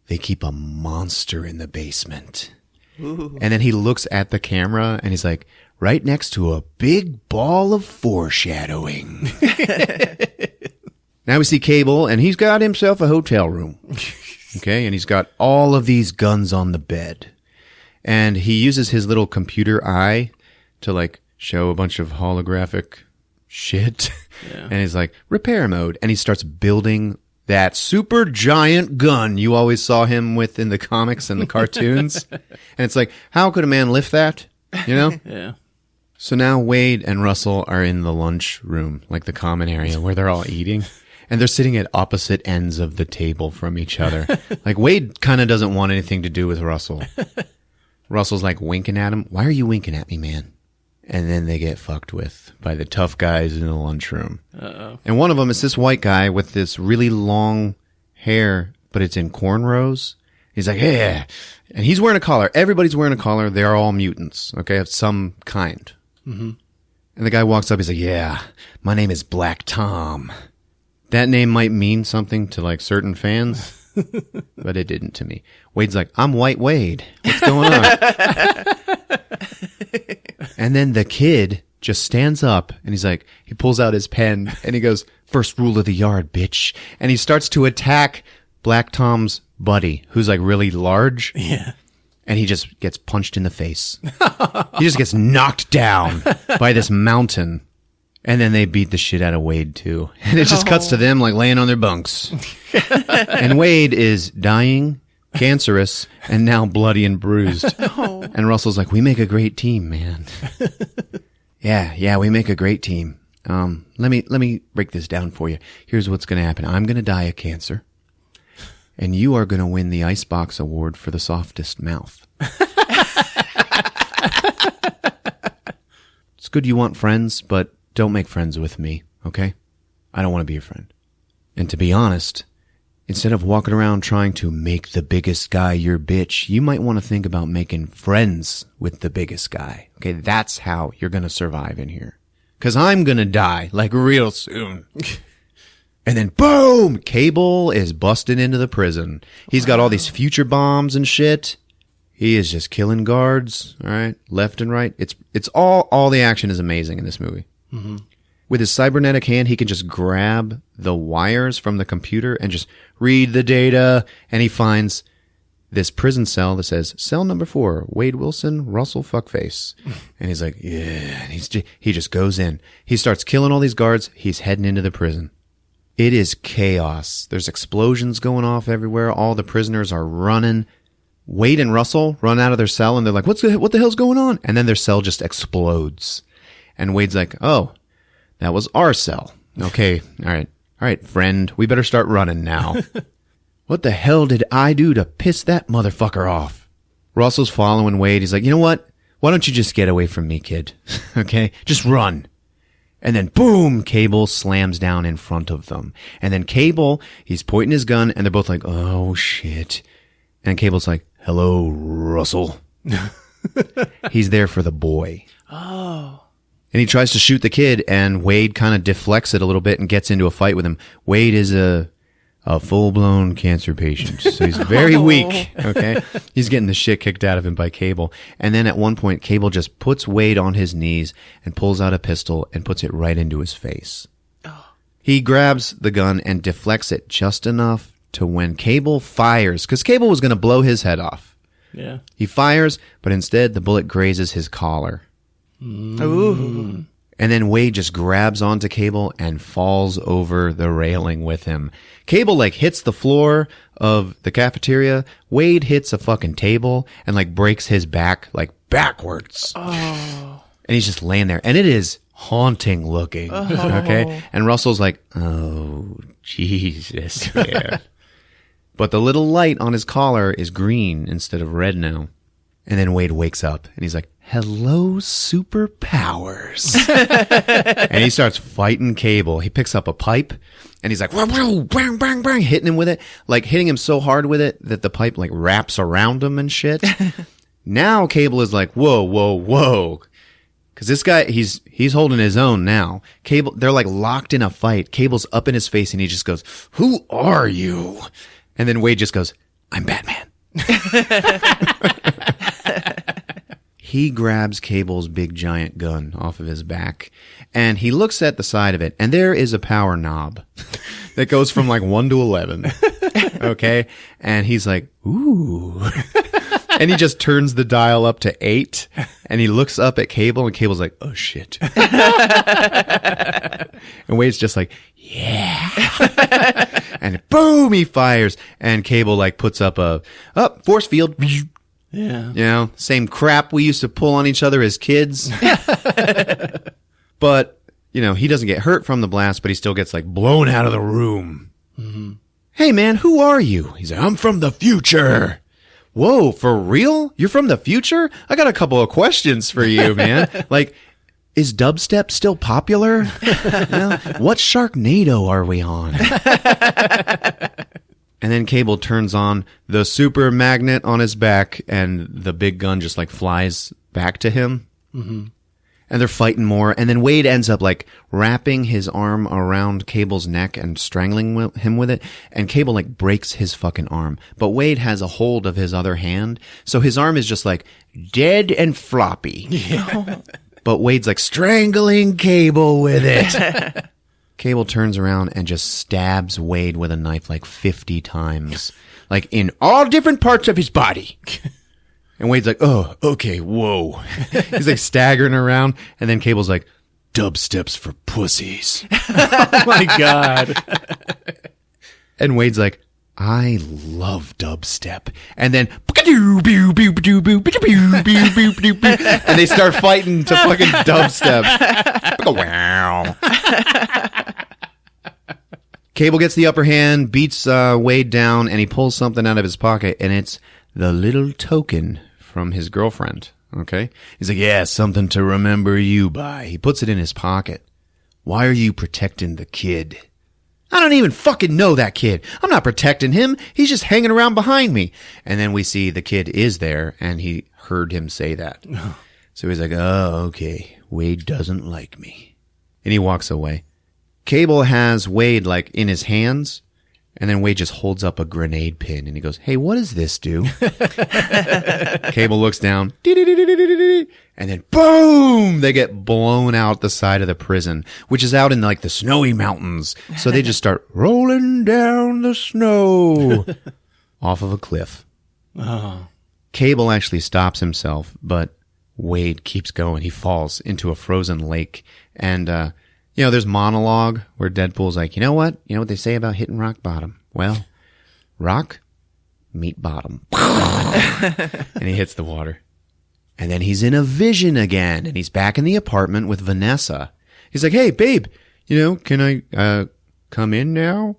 They keep a monster in the basement. Ooh. And then he looks at the camera and he's like, right next to a big ball of foreshadowing. Now we see Cable, and he's got himself a hotel room. Okay, and he's got all of these guns on the bed. And he uses his little computer eye to, show a bunch of holographic shit. Yeah. And he's like, repair mode. And he starts building that super giant gun you always saw him with in the comics and the cartoons. And it's like, how could a man lift that? Yeah. So now Wade and Russell are in the lunch room, the common area where they're all eating. And they're sitting at opposite ends of the table from each other. Wade kind of doesn't want anything to do with Russell. Russell's winking at him. Why are you winking at me, man? And then they get fucked with by the tough guys in the lunchroom. Uh-oh. And one of them is this white guy with this really long hair, but it's in cornrows. He's like, yeah. And he's wearing a collar. Everybody's wearing a collar. They're all mutants, okay, of some kind. Mm-hmm. And the guy walks up. He's like, yeah, my name is Black Tom. That name might mean something to certain fans, but it didn't to me. Wade's like, I'm White Wade. What's going on? And then the kid just stands up and he's like, he pulls out his pen and he goes, first rule of the yard, bitch. And he starts to attack Black Tom's buddy, who's really large. Yeah. And he just gets punched in the face. He just gets knocked down by this mountain. And then they beat the shit out of Wade, too. And it just cuts to them, laying on their bunks. And Wade is dying, cancerous, and now bloody and bruised. Oh. And Russell's like, we make a great team, man. Yeah, we make a great team. Let me break this down for you. Here's what's going to happen. I'm going to die of cancer. And you are going to win the Icebox Award for the softest mouth. It's good you want friends, but don't make friends with me, okay? I don't want to be your friend. And to be honest, instead of walking around trying to make the biggest guy your bitch, you might want to think about making friends with the biggest guy. Okay, that's how you're going to survive in here. Because I'm going to die, like, real soon. And then, boom! Cable is busting into the prison. He's got all these future bombs and shit. He is just killing guards, all right, left and right. It's all the action is amazing in this movie. Mm-hmm. With his cybernetic hand, he can just grab the wires from the computer and just read the data. And he finds this prison cell that says, cell number 4, Wade Wilson, Russell Fuckface. And he's like, yeah. And he just goes in. He starts killing all these guards. He's heading into the prison. It is chaos. There's explosions going off everywhere. All the prisoners are running. Wade and Russell run out of their cell and they're like, what the hell's going on? And then their cell just explodes. And Wade's like, oh, that was our cell. Okay. All right, friend. We better start running now. What the hell did I do to piss that motherfucker off? Russell's following Wade. He's like, you know what? Why don't you just get away from me, kid? Okay. Just run. And then boom, Cable slams down in front of them. And then Cable, he's pointing his gun and they're both like, oh shit. And Cable's like, hello, Russell. He's there for the boy. Oh. And he tries to shoot the kid, and Wade kind of deflects it a little bit and gets into a fight with him. Wade is a full-blown cancer patient, so he's very weak, okay? He's getting the shit kicked out of him by Cable. And then at one point, Cable just puts Wade on his knees and pulls out a pistol and puts it right into his face. Oh. He grabs the gun and deflects it just enough to when Cable fires, because Cable was going to blow his head off. Yeah. He fires, but instead the bullet grazes his collar. Ooh. And then Wade just grabs onto Cable and falls over the railing with him. Cable, like, hits the floor of the cafeteria. Wade hits a fucking table and, like, breaks his back, like, backwards. Oh. And he's just laying there. And it is haunting looking. Oh. Okay? And Russell's like, oh, Jesus, man. But the little light on his collar is green instead of red now. And then Wade wakes up and he's like, hello, superpowers. And he starts fighting Cable. He picks up a pipe and he's like, bang, bang, bang, hitting him with it. Like hitting him so hard with it that the pipe like wraps around him and shit. Now Cable is like, whoa, whoa, whoa. Cause this guy, he's holding his own now. Cable, they're like locked in a fight. Cable's up in his face and he just goes, who are you? And then Wade just goes, I'm Batman. He grabs Cable's big giant gun off of his back and he looks at the side of it and there is a power knob that goes from like 1 to 11. Okay. And he's like, ooh. And he just turns the dial up to 8 and he looks up at Cable and Cable's like, oh shit. And Wade's just like, yeah. And boom, he fires and Cable like puts up a force field. Yeah. You know, same crap we used to pull on each other as kids. But, you know, he doesn't get hurt from the blast, but he still gets like blown out of the room. Mm-hmm. Hey man, who are you? He's like, I'm from the future. Whoa, for real? You're from the future? I got a couple of questions for you, man. Like, is dubstep still popular? You know, what Sharknado are we on? And then Cable turns on the super magnet on his back and the big gun just like flies back to him. Mm-hmm. And they're fighting more. And then Wade ends up like wrapping his arm around Cable's neck and strangling him with it. And Cable like breaks his fucking arm. But Wade has a hold of his other hand. So his arm is just like dead and floppy. Yeah. But Wade's like strangling Cable with it. Cable turns around and just stabs Wade with a knife like 50 times. Like in all different parts of his body. And Wade's like, oh, okay, whoa. He's like staggering around. And then Cable's like, dubstep's for pussies. Oh my God. And Wade's like, I love dubstep. And then, and they start fighting to fucking dubstep. Cable gets the upper hand, beats Wade down, and he pulls something out of his pocket, and it's the little token from his girlfriend. Okay. He's like, yeah, something to remember you by. He puts it in his pocket. Why are you protecting the kid? I don't even fucking know that kid. I'm not protecting him. He's just hanging around behind me. And then we see the kid is there, and he heard him say that. So he's like, oh, okay. Wade doesn't like me. And he walks away. Cable has Wade, like, in his hands, and then Wade just holds up a grenade pin, and he goes, hey, what does this do? Cable looks down, and then boom! They get blown out the side of the prison, which is out in, like, the snowy mountains. So they just start rolling down the snow off of a cliff. Oh. Cable actually stops himself, but Wade keeps going. He falls into a frozen lake, and, there's monologue where Deadpool's like, you know what they say about hitting rock bottom? Well, rock, meet bottom. And he hits the water. And then he's in a vision again, and he's back in the apartment with Vanessa. He's like, hey, babe, can I come in now?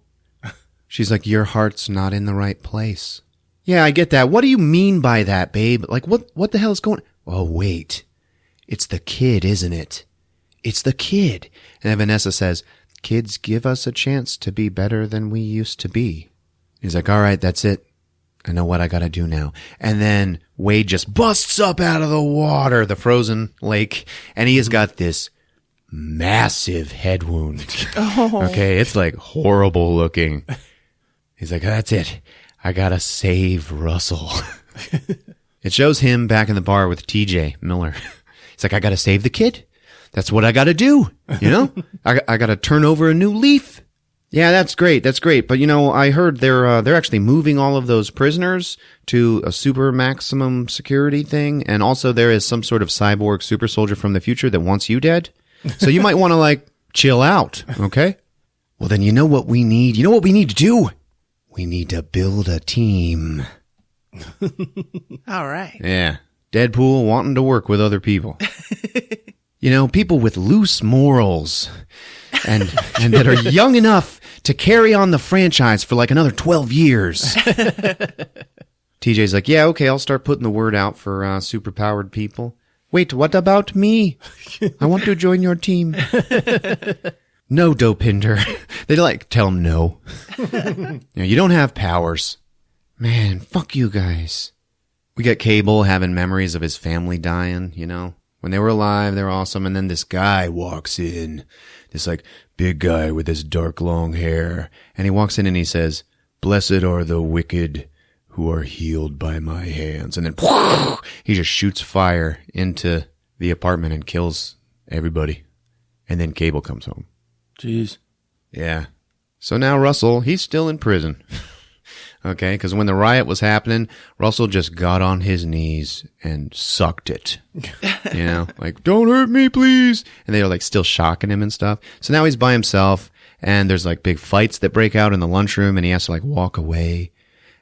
She's like, your heart's not in the right place. Yeah, I get that. What do you mean by that, babe? Like, what the hell is going on? Oh, wait. It's the kid, isn't it? It's the kid. And then Vanessa says, kids give us a chance to be better than we used to be. He's like, all right, that's it. I know what I gotta do now. And then Wade just busts up out of the water, the frozen lake, and he has got this massive head wound. Oh. Okay, it's like horrible looking. He's like, that's it. I gotta save Russell. It shows him back in the bar with TJ Miller. He's like, I gotta save the kid. That's what I gotta do, I gotta turn over a new leaf. Yeah, that's great. But, I heard they're actually moving all of those prisoners to a super maximum security thing. And also there is some sort of cyborg super soldier from the future that wants you dead. So you might want to, chill out, okay? Well, then you know what we need? You know what we need to do? We need to build a team. All right. Yeah. Deadpool wanting to work with other people. People with loose morals and that are young enough to carry on the franchise for another 12 years. TJ's like, yeah, okay, I'll start putting the word out for superpowered people. Wait, what about me? I want to join your team. No, Dopinder. They tell him no. You don't have powers. Man, fuck you guys. We got Cable having memories of his family dying, When they were alive, they were awesome. And then this guy walks in, this big guy with his dark long hair. And he walks in and he says, blessed are the wicked who are healed by my hands. And then he just shoots fire into the apartment and kills everybody. And then Cable comes home. Jeez. Yeah. So now Russell, he's still in prison. Okay, because when the riot was happening, Russell just got on his knees and sucked it. Don't hurt me, please. And they were still shocking him and stuff. So now he's by himself, and there's big fights that break out in the lunchroom, and he has to walk away.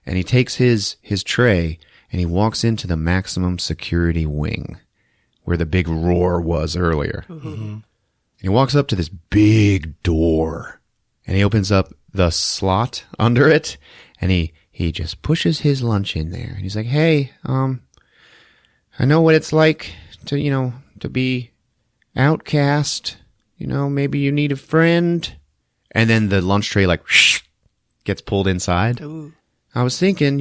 And he takes his tray, and he walks into the maximum security wing, where the big roar was earlier. Mm-hmm. And he walks up to this big door, and he opens up the slot under it, and he just pushes his lunch in there. And he's like, hey, I know what it's like to, to be outcast. Maybe you need a friend. And then the lunch tray, gets pulled inside. Ooh. I was thinking,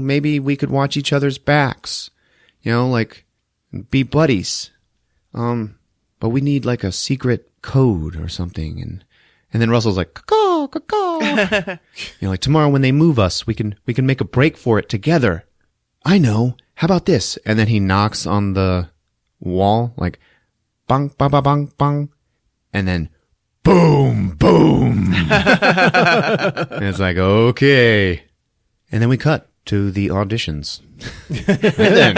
maybe we could watch each other's backs. Be buddies. But we need, a secret code or something. And then Russell's like, caw, caw, caw. Tomorrow when they move us, we can make a break for it together. I know. How about this? And then he knocks on the wall, bang, bang, bang, bang, bang. And then, boom, boom. And it's okay. And then we cut to the auditions. And then,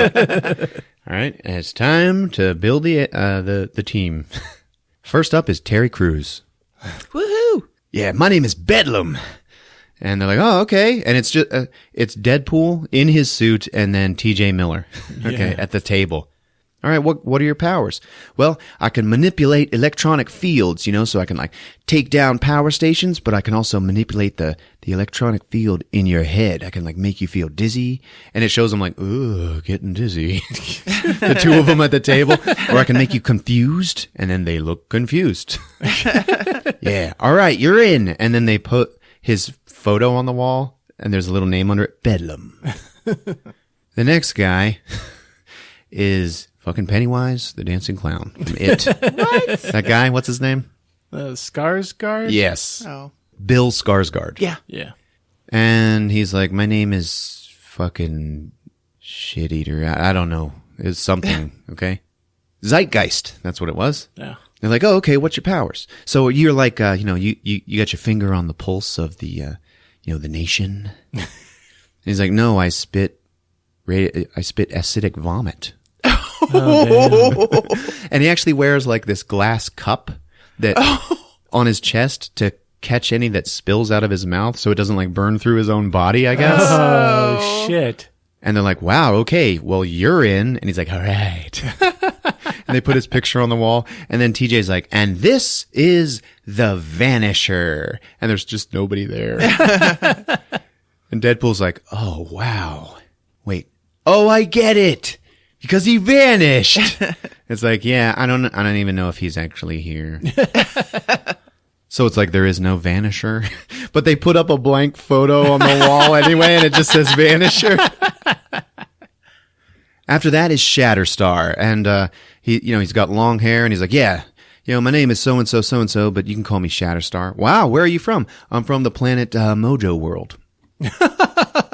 all right, it's time to build the team. First up is Terry Crews. Woohoo! Yeah, my name is Bedlam. And they're like, oh, okay. And it's just, it's Deadpool in his suit and then TJ Miller, okay, at the table. All right, what are your powers? Well, I can manipulate electronic fields, so I can like take down power stations, but I can also manipulate the electronic field in your head. I can like make you feel dizzy. And it shows them like, ooh, getting dizzy. The two of them at the table. Or I can make you confused, and then they look confused. Yeah. All right, you're in. And then they put his photo on the wall, and there's a little name under it, Bedlam. The next guy is fucking Pennywise, the dancing clown from It. What? That guy, what's his name? Skarsgård? Yes. Oh. Bill Skarsgård. Yeah. Yeah. And he's like, my name is fucking shit eater. I don't know. It's something, okay? Zeitgeist. That's what it was. Yeah. They're like, oh, okay, what's your powers? So you're like, you got your finger on the pulse of the nation. He's like, no, I spit acidic vomit. Oh, And he actually wears like this glass cup that on his chest to catch any that spills out of his mouth so it doesn't like burn through his own body, I guess. Oh, shit. And they're like, wow, okay, well, you're in. And he's like, all right. And they put his picture on the wall. And then TJ's like, and this is the Vanisher. And there's just nobody there. And Deadpool's like, oh, wow. Wait. Oh, I get it. Because he vanished. It's like, yeah, I don't even know if he's actually here. So it's like there is no Vanisher. But they put up a blank photo on the wall anyway, and it just says Vanisher. After that is Shatterstar, and he's got long hair, and he's like, yeah, my name is so and so, but you can call me Shatterstar. Wow, where are you from? I'm from the planet Mojo World.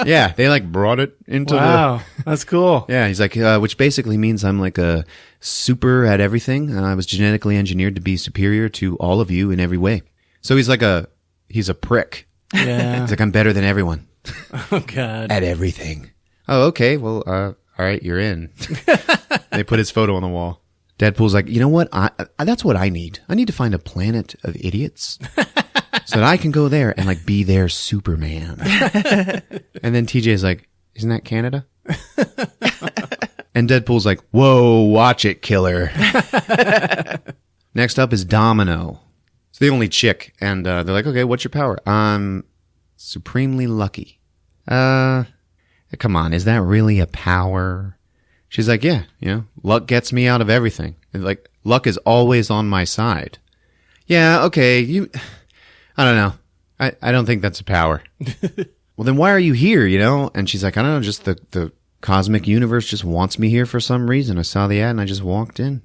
Yeah, they like brought it into Wow, that's cool. Yeah, he's like, which basically means I'm like a super at everything. I was genetically engineered to be superior to all of you in every way. So he's a prick. Yeah. He's like, I'm better than everyone Oh, God. at everything. Oh, okay. Well, all right, you're in. They put his photo on the wall. Deadpool's like, you know what? That's what I need. I need to find a planet of idiots so that I can go there and like be their Superman. And then TJ's like, isn't that Canada? And Deadpool's like, whoa, watch it, killer. Next up is Domino. It's the only chick. And they're like, okay, what's your power? I'm supremely lucky. Come on, is that really a power? She's like, yeah, luck gets me out of everything. And like, luck is always on my side. Yeah, okay, I don't know. I don't think that's a power. Well, then why are you here, And she's like, I don't know, just the cosmic universe just wants me here for some reason. I saw the ad and I just walked in.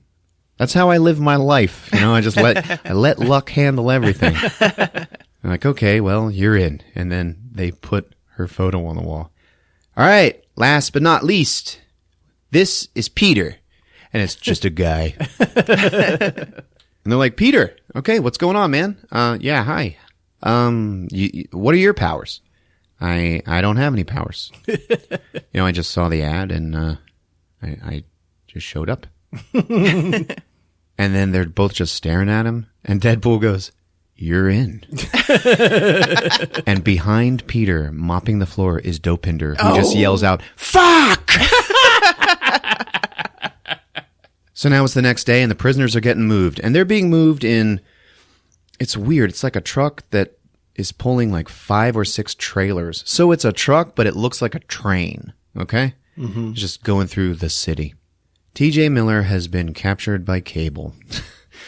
That's how I live my life. I just let luck handle everything. I'm like, okay, well, you're in. And then they put her photo on the wall. All right, last but not least, this is Peter. And it's just a guy. And they're like, Peter, okay, what's going on, man? Yeah, hi. What are your powers? I don't have any powers. I just saw the ad and I just showed up. And then they're both just staring at him. And Deadpool goes, you're in. And behind Peter, mopping the floor, is Dopinder, who just yells out, fuck! So now it's the next day, and the prisoners are getting moved. And they're being moved in, it's weird, it's like a truck that is pulling like 5 or 6 trailers. So it's a truck, but it looks like a train, okay? Mm-hmm. It's just going through the city. TJ Miller has been captured by Cable.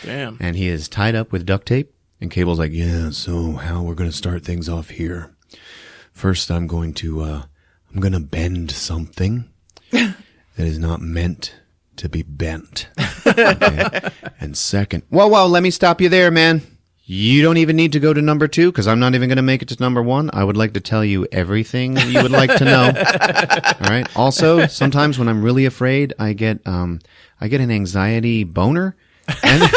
Damn. And he is tied up with duct tape. And Cable's like, yeah, so how we're going to start things off here. First, I'm going to bend something that is not meant to be bent. Okay? And second, whoa, let me stop you there, man. You don't even need to go to number 2 because I'm not even going to make it to number 1. I would like to tell you everything you would like to know. All right. Also, sometimes when I'm really afraid, I get an anxiety boner. And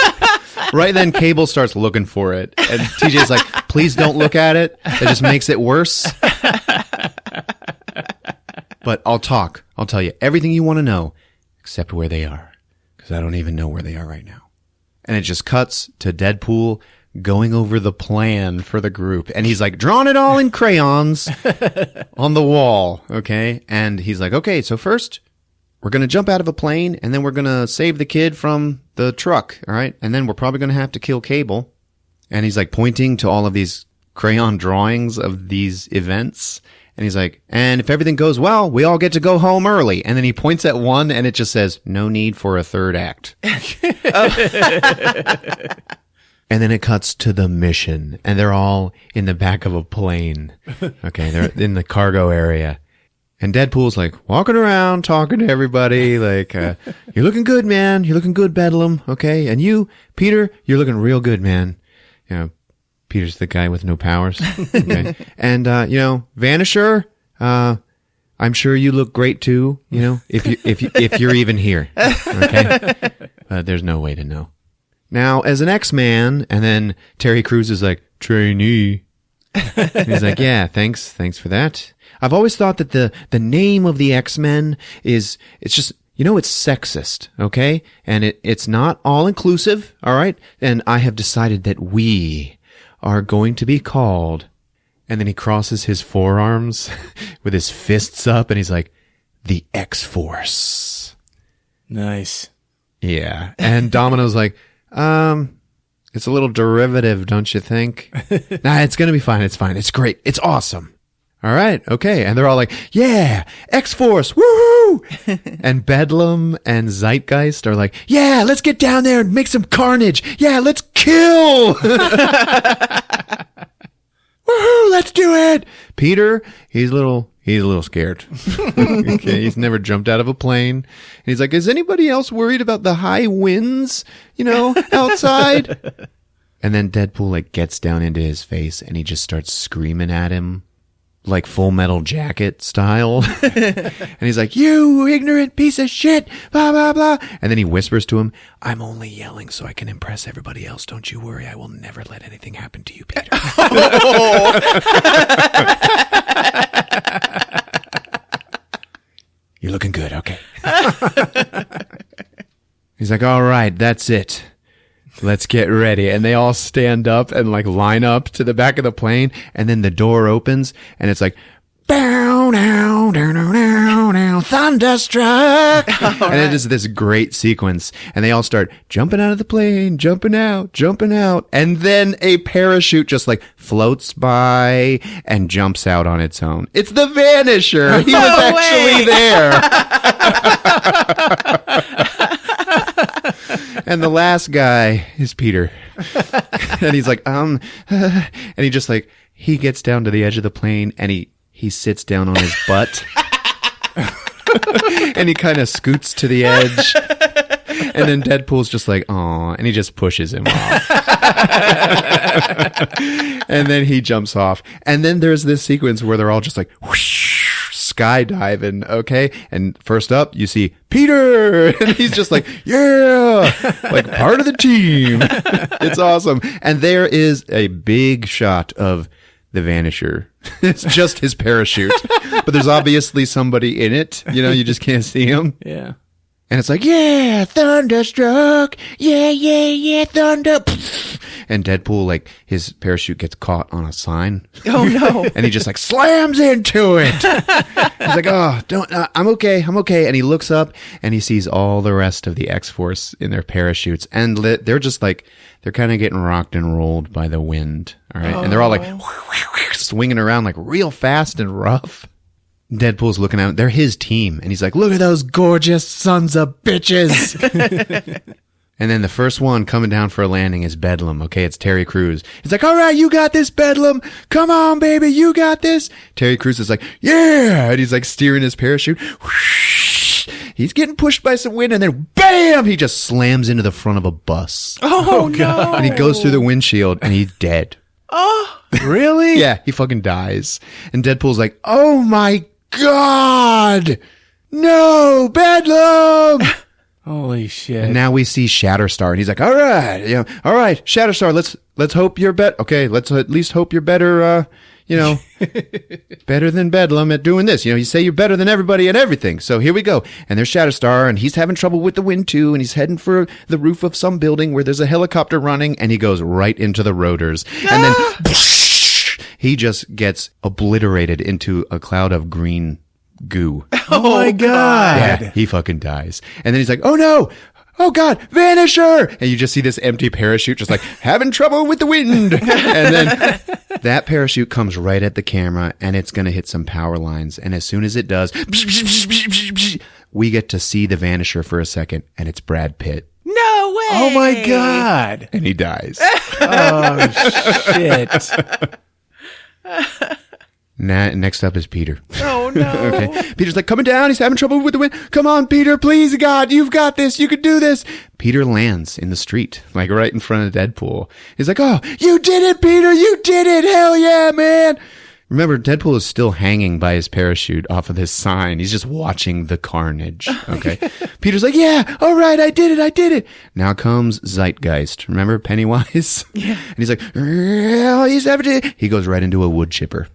right then Cable starts looking for it. And TJ's like, please don't look at it. It just makes it worse. But I'll talk. I'll tell you everything you want to know except where they are. Because I don't even know where they are right now. And it just cuts to Deadpool going over the plan for the group. And he's like, drawing it all in crayons on the wall. Okay. And he's like, okay, so first, we're going to jump out of a plane, and then we're going to save the kid from the truck, all right? And then we're probably going to have to kill Cable. And he's like pointing to all of these crayon drawings of these events. And he's like, and if everything goes well, we all get to go home early. And then he points at one, and it just says, no need for a third act. And then it cuts to the mission, and they're all in the back of a plane. Okay, they're in the cargo area. And Deadpool's like walking around, talking to everybody, like, you're looking good, man. You're looking good, Bedlam. Okay. And you, Peter, you're looking real good, man. You know, Peter's the guy with no powers. Okay. And, Vanisher, I'm sure you look great too, if you're even here. Okay. There's no way to know. Now, as an X-Man, and then Terry Crews is like, trainee. And he's like, yeah, thanks for that. I've always thought that the name of the X-Men it's just, it's sexist, okay? And it's not all-inclusive, all right? And I have decided that we are going to be called, and then he crosses his forearms with his fists up, and he's like, the X-Force. Nice. Yeah. And Domino's like, it's a little derivative, don't you think? Nah, it's going to be fine. It's fine. It's great. It's awesome. All right. Okay. And they're all like, yeah, X-Force. Woohoo! And Bedlam and Zeitgeist are like, yeah, let's get down there and make some carnage. Yeah, let's kill. Woohoo! Let's do it. Peter, he's a little scared. Okay, he's never jumped out of a plane. And he's like, is anybody else worried about the high winds, outside? And then Deadpool gets down into his face and he just starts screaming at him like Full Metal Jacket style. And he's like, you ignorant piece of shit, blah, blah, blah. And then he whispers to him, I'm only yelling so I can impress everybody else. Don't you worry. I will never let anything happen to you, Peter. You're looking good. Okay. He's like, all right, that's it. Let's get ready. And they all stand up and line up to the back of the plane. And then the door opens and it's like, bow, down, down, down, down, thunderstruck. And it is this great sequence. And they all start jumping out of the plane, jumping out. And then a parachute just floats by and jumps out on its own. It's the Vanisher. He was actually there. And the last guy is Peter. And he's like, and he just he gets down to the edge of the plane and he sits down on his butt. And he kind of scoots to the edge. And then Deadpool's just like, aw, and he just pushes him off. And then he jumps off. And then there's this sequence where they're all just whoosh, skydiving, okay? And first up, you see Peter! And he's just yeah! Part of the team. It's awesome. And there is a big shot of the Vanisher. It's just his parachute. But there's obviously somebody in it. You just can't see him. Yeah. And it's yeah, thunderstruck. Yeah, thunder. And Deadpool, his parachute gets caught on a sign. Oh, no. And he just, slams into it. He's like, oh, don't, I'm okay. And he looks up and he sees all the rest of the X-Force in their parachutes. And they're just they're kind of getting rocked and rolled by the wind. All right. Oh. And they're all swinging around real fast and rough. Deadpool's looking at him. They're his team. And he's like, look at those gorgeous sons of bitches. And then the first one coming down for a landing is Bedlam. Okay, it's Terry Crews. He's like, all right, you got this, Bedlam. Come on, baby, you got this. Terry Crews is like, yeah. And he's steering his parachute. Whoosh. He's getting pushed by some wind. And then, bam, he just slams into the front of a bus. Oh, no. And he goes through the windshield and he's dead. Oh, really? Yeah, he fucking dies. And Deadpool's like, oh my God! No, Bedlam! Holy shit! And now we see Shatterstar, and he's like, "All right, Shatterstar. Let's hope you're okay, let's at least hope you're better. Better than Bedlam at doing this. You say you're better than everybody at everything. So here we go. And there's Shatterstar, and he's having trouble with the wind too, and he's heading for the roof of some building where there's a helicopter running, and he goes right into the rotors, and then." He just gets obliterated into a cloud of green goo. Oh my God. Yeah, he fucking dies. And then he's like, oh no. Oh God, Vanisher! And you just see this empty parachute just like, having trouble with the wind. And then that parachute comes right at the camera and it's going to hit some power lines. And as soon as it does, we get to see the Vanisher for a second and it's Brad Pitt. No way. Oh my God. And he dies. Oh shit. Next up is Peter. Oh no. Okay. Peter's like, coming down. He's having trouble with the wind. Come on, Peter. Please, God, you've got this. You can do this. Peter lands in the street, like right in front of Deadpool. He's like, oh, you did it, Peter. You did it. Hell yeah, man. Remember, Deadpool is still hanging by his parachute off of this sign. He's just watching the carnage. Okay. Peter's like, yeah, all right. I did it. Now comes Zeitgeist. Remember Pennywise? Yeah. And he's like, he's having it. He goes right into a wood chipper.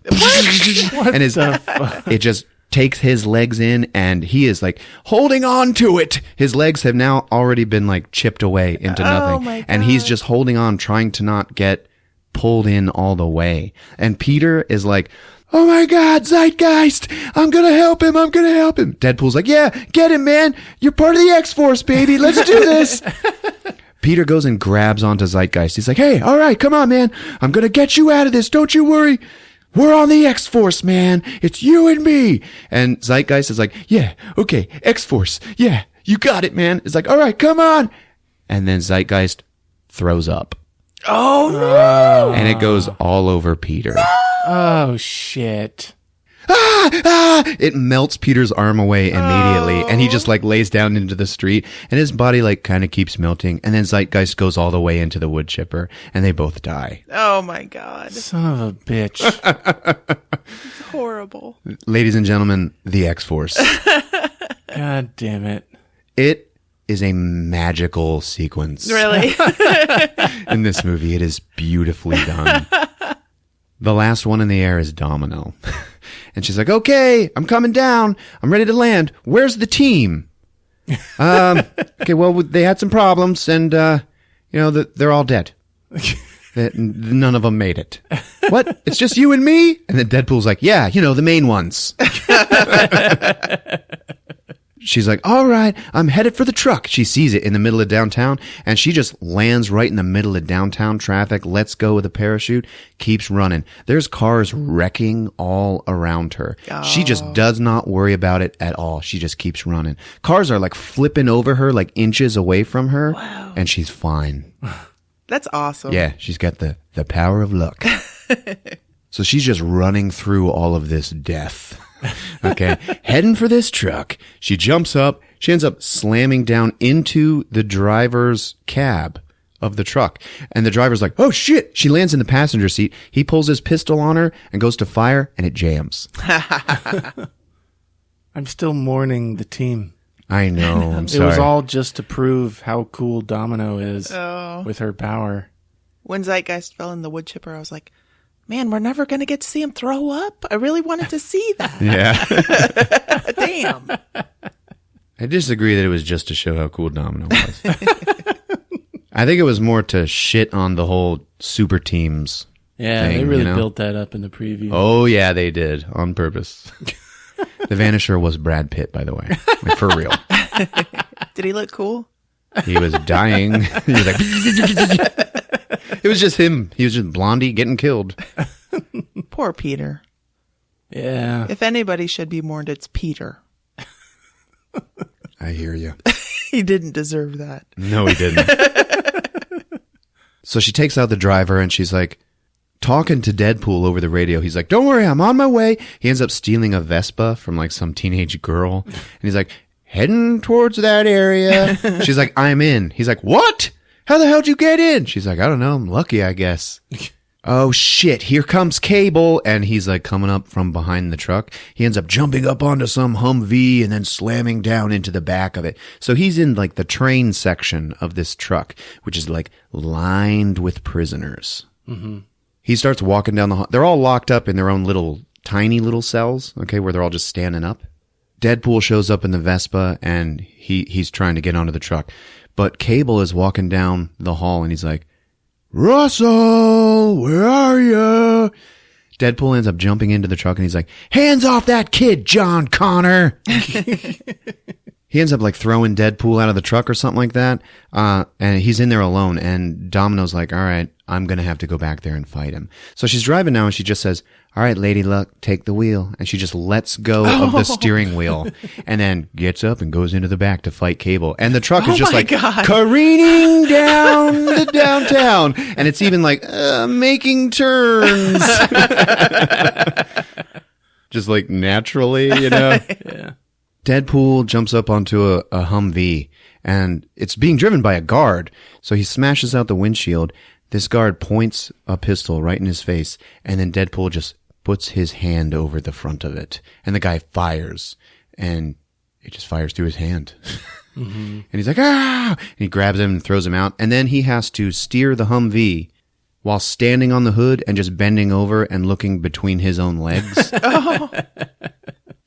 What and the it just takes his legs in and he is like holding on to it. His legs have now already been like chipped away into nothing. My God. And he's just holding on, trying to not get pulled in all the way. And Peter is like, oh my God, Zeitgeist, I'm going to help him. Deadpool's like, yeah, get him, man. You're part of the X-Force, baby. Let's do this. Peter goes and grabs onto Zeitgeist. He's like, hey, all right, come on, man. I'm going to get you out of this. Don't you worry. We're on the X-Force, man. It's you and me. And Zeitgeist is like, yeah, okay, X-Force. Yeah, you got it, man. It's like, all right, come on. And then Zeitgeist throws up. Oh no. And it goes all over Peter. Oh shit. It melts Peter's arm away immediately. And he just like lays down into the street and his body like kind of keeps melting. And then Zeitgeist goes all the way into the wood chipper and they both die. Oh my God. Son of a bitch. It's horrible. Ladies and gentlemen, the X-Force. God damn it. It is a magical sequence. Really? In this movie. It is beautifully done. The last one in the air is Domino. And she's like, okay, I'm coming down. I'm ready to land. Where's the team? Okay, well, they had some problems and, they're all dead. None of them made it. What? It's just you and me? And then Deadpool's like, yeah, the main ones. She's like, all right, I'm headed for the truck. She sees it in the middle of downtown, and she just lands right in the middle of downtown traffic, lets go with a parachute, keeps running. There's cars wrecking all around her. Oh. She just does not worry about it at all. She just keeps running. Cars are like flipping over her, like inches away from her, and she's fine. That's awesome. Yeah, she's got the power of luck. So she's just running through all of this death. Okay, heading for this truck. She jumps up. She ends up slamming down into the driver's cab of the truck. And the driver's like, oh shit. She lands in the passenger seat. He pulls his pistol on her and goes to fire and it jams. I'm still mourning the team. I know. I'm sorry. It was all just to prove how cool Domino is with her power. When Zeitgeist fell in the wood chipper, I was like, man, we're never going to get to see him throw up. I really wanted to see that. Yeah. Damn. I disagree that it was just to show how cool Domino was. I think it was more to shit on the whole super teams. Yeah, thing, they really built that up in the preview. Oh, yeah, they did. On purpose. The Vanisher was Brad Pitt, by the way. Like, for real. Did he look cool? He was dying. He was like... It was just him. He was just Blondie getting killed. Poor Peter. Yeah. If anybody should be mourned, it's Peter. I hear you. He didn't deserve that. No, he didn't. So she takes out the driver and she's like talking to Deadpool over the radio. He's like, don't worry, I'm on my way. He ends up stealing a Vespa from like some teenage girl. And he's like, heading towards that area. She's like, I'm in. He's like, what? How the hell did you get in? She's like, I don't know. I'm lucky, I guess. Oh, shit. Here comes Cable. And he's like coming up from behind the truck. He ends up jumping up onto some Humvee and then slamming down into the back of it. So he's in like the train section of this truck, which is like lined with prisoners. Mm-hmm. He starts walking down the hall. They're all locked up in their own little tiny little cells, okay, where they're all just standing up. Deadpool shows up in the Vespa and he's trying to get onto the truck. But Cable is walking down the hall and he's like, Russell, where are you? Deadpool ends up jumping into the truck and he's like, hands off that kid, John Connor. He ends up like throwing Deadpool out of the truck or something like that. And he's in there alone. And Domino's like, all right, I'm going to have to go back there and fight him. So she's driving now and she just says, all right, Lady Luck, take the wheel. And she just lets go of the steering wheel and then gets up and goes into the back to fight Cable. And the truck is just like careening down the downtown. And it's even like making turns. Just like naturally, you know? Yeah. Deadpool jumps up onto a Humvee and it's being driven by a guard. So he smashes out the windshield. This guard points a pistol right in his face and then Deadpool just puts his hand over the front of it. And the guy fires and it just fires through his hand. Mm-hmm. And he's like, ah! And he grabs him and throws him out. And then he has to steer the Humvee while standing on the hood and just bending over and looking between his own legs.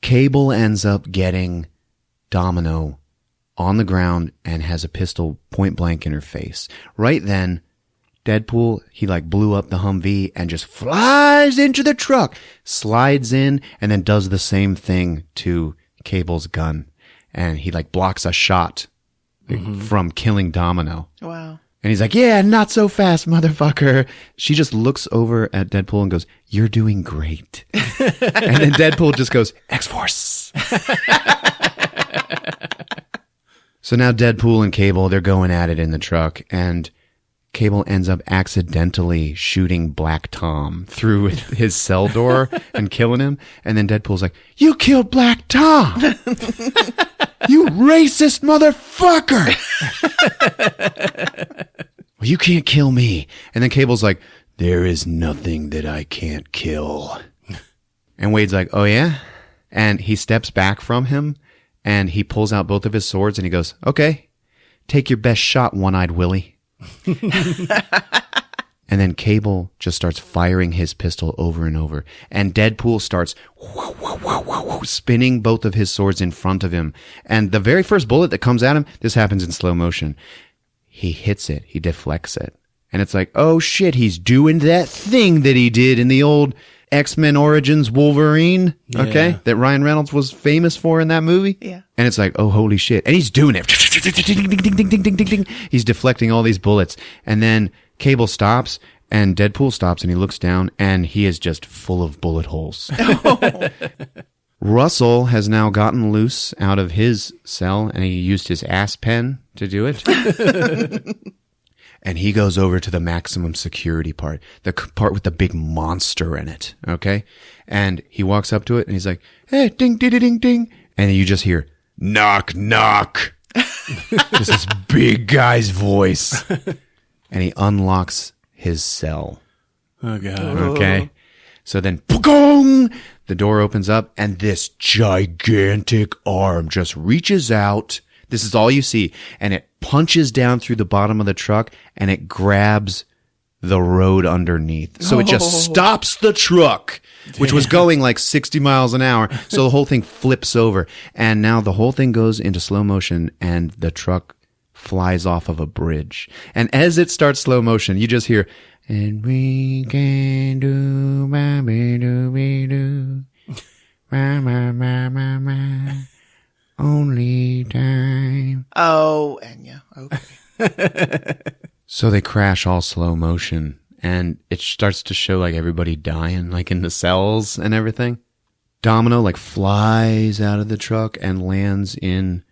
Cable ends up getting Domino on the ground and has a pistol point blank in her face. Right then, Deadpool, he like blew up the Humvee and just flies into the truck, slides in, and then does the same thing to Cable's gun. And he like blocks a shot from killing Domino. Wow. And he's like, yeah, not so fast, motherfucker. She just looks over at Deadpool and goes, you're doing great. And then Deadpool just goes, X-Force. So now Deadpool and Cable, they're going at it in the truck. And Cable ends up accidentally shooting Black Tom through his cell door and killing him. And then Deadpool's like, you killed Black Tom. You racist motherfucker. Well, you can't kill me. And then Cable's like, there is nothing that I can't kill. And Wade's like, oh yeah? And he steps back from him and he pulls out both of his swords and he goes, okay, take your best shot, One-Eyed Willie. And then Cable just starts firing his pistol over and over. And Deadpool starts spinning both of his swords in front of him. And the very first bullet that comes at him, this happens in slow motion. He hits it. He deflects it. And it's like, oh shit, he's doing that thing that he did in the old X-Men Origins Wolverine, okay? That Ryan Reynolds was famous for in that movie. Yeah. And it's like, oh, holy shit. And he's doing it. He's deflecting all these bullets. And then Cable stops and Deadpool stops and he looks down and he is just full of bullet holes. Russell has now gotten loose out of his cell and he used his ass pen to do it. And he goes over to the maximum security part, the part with the big monster in it, okay? And he walks up to it and he's like, hey, ding, ding, ding, ding. And then you just hear, knock, knock. Just this big guy's voice. And he unlocks his cell. Oh, God. Okay? So then, boom, the door opens up and this gigantic arm just reaches out. This is all you see. And it punches down through the bottom of the truck and it grabs the road underneath. So it just stops the truck, which was going like 60 miles an hour. So the whole thing flips over. And now the whole thing goes into slow motion and the truck flies off of a bridge. And as it starts slow motion, you just hear, and we can do ma be do be do ma ma ma ma ma only time. Oh, Enya. Okay. So they crash all slow motion and it starts to show like everybody dying like in the cells and everything. Domino like flies out of the truck and lands in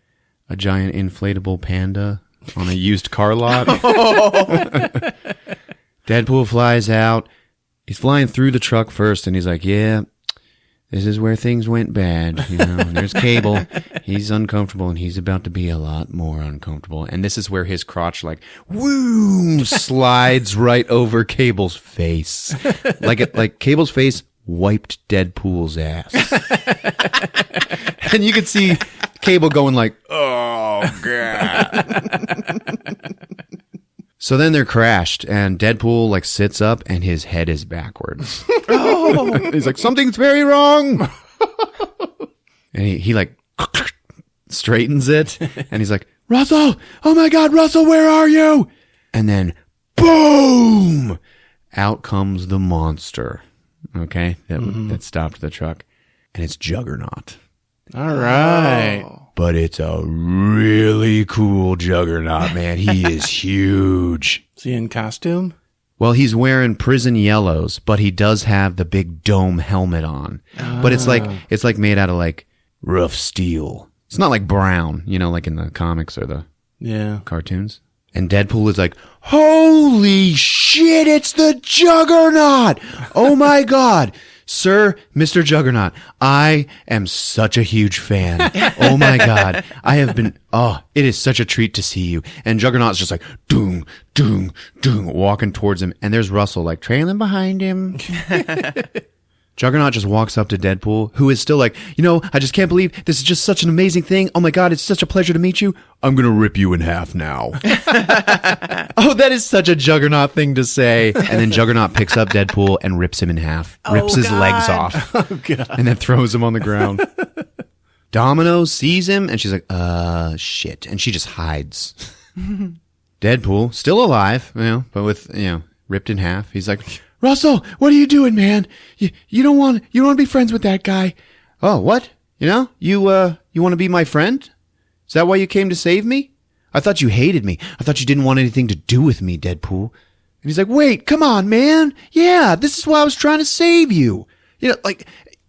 a giant inflatable panda on a used car lot. Deadpool flies out. He's flying through the truck first and he's like, yeah, this is where things went bad. You know, and there's Cable. He's uncomfortable and he's about to be a lot more uncomfortable. And this is where his crotch like, woo, slides right over Cable's face. Like Cable's face wiped Deadpool's ass. And you could see Cable going like, oh, God. So then they're crashed and Deadpool like sits up and his head is backwards. He's like, something's very wrong. And he like straightens it and he's like, Russell, oh my God, Russell, where are you? And then boom, out comes the monster. okay, that stopped the truck. And it's Juggernaut. All right. But it's a really cool Juggernaut, man. He is huge. Is he in costume? Well, he's wearing prison yellows, but he does have the big dome helmet on. But it's like made out of like rough steel. It's not like brown, like in the comics or the cartoons. And Deadpool is like, holy shit, it's the Juggernaut! Oh my God. Sir, Mr. Juggernaut, I am such a huge fan. Oh my God. It is such a treat to see you. And Juggernaut's just like, doom, doom, doom, walking towards him. And there's Russell like trailing behind him. Juggernaut just walks up to Deadpool, who is still like, I just can't believe this is just such an amazing thing. Oh my God, it's such a pleasure to meet you. I'm going to rip you in half now. Oh, that is such a Juggernaut thing to say. And then Juggernaut picks up Deadpool and rips him in half, rips his legs off, and then throws him on the ground. Domino sees him and she's like, shit. And she just hides. Deadpool, still alive, but with, ripped in half. He's like, Russell, what are you doing, man? You don't want to be friends with that guy. Oh, what? You want to be my friend? Is that why you came to save me? I thought you hated me. I thought you didn't want anything to do with me, Deadpool. And he's like, wait, come on, man. Yeah, this is why I was trying to save you.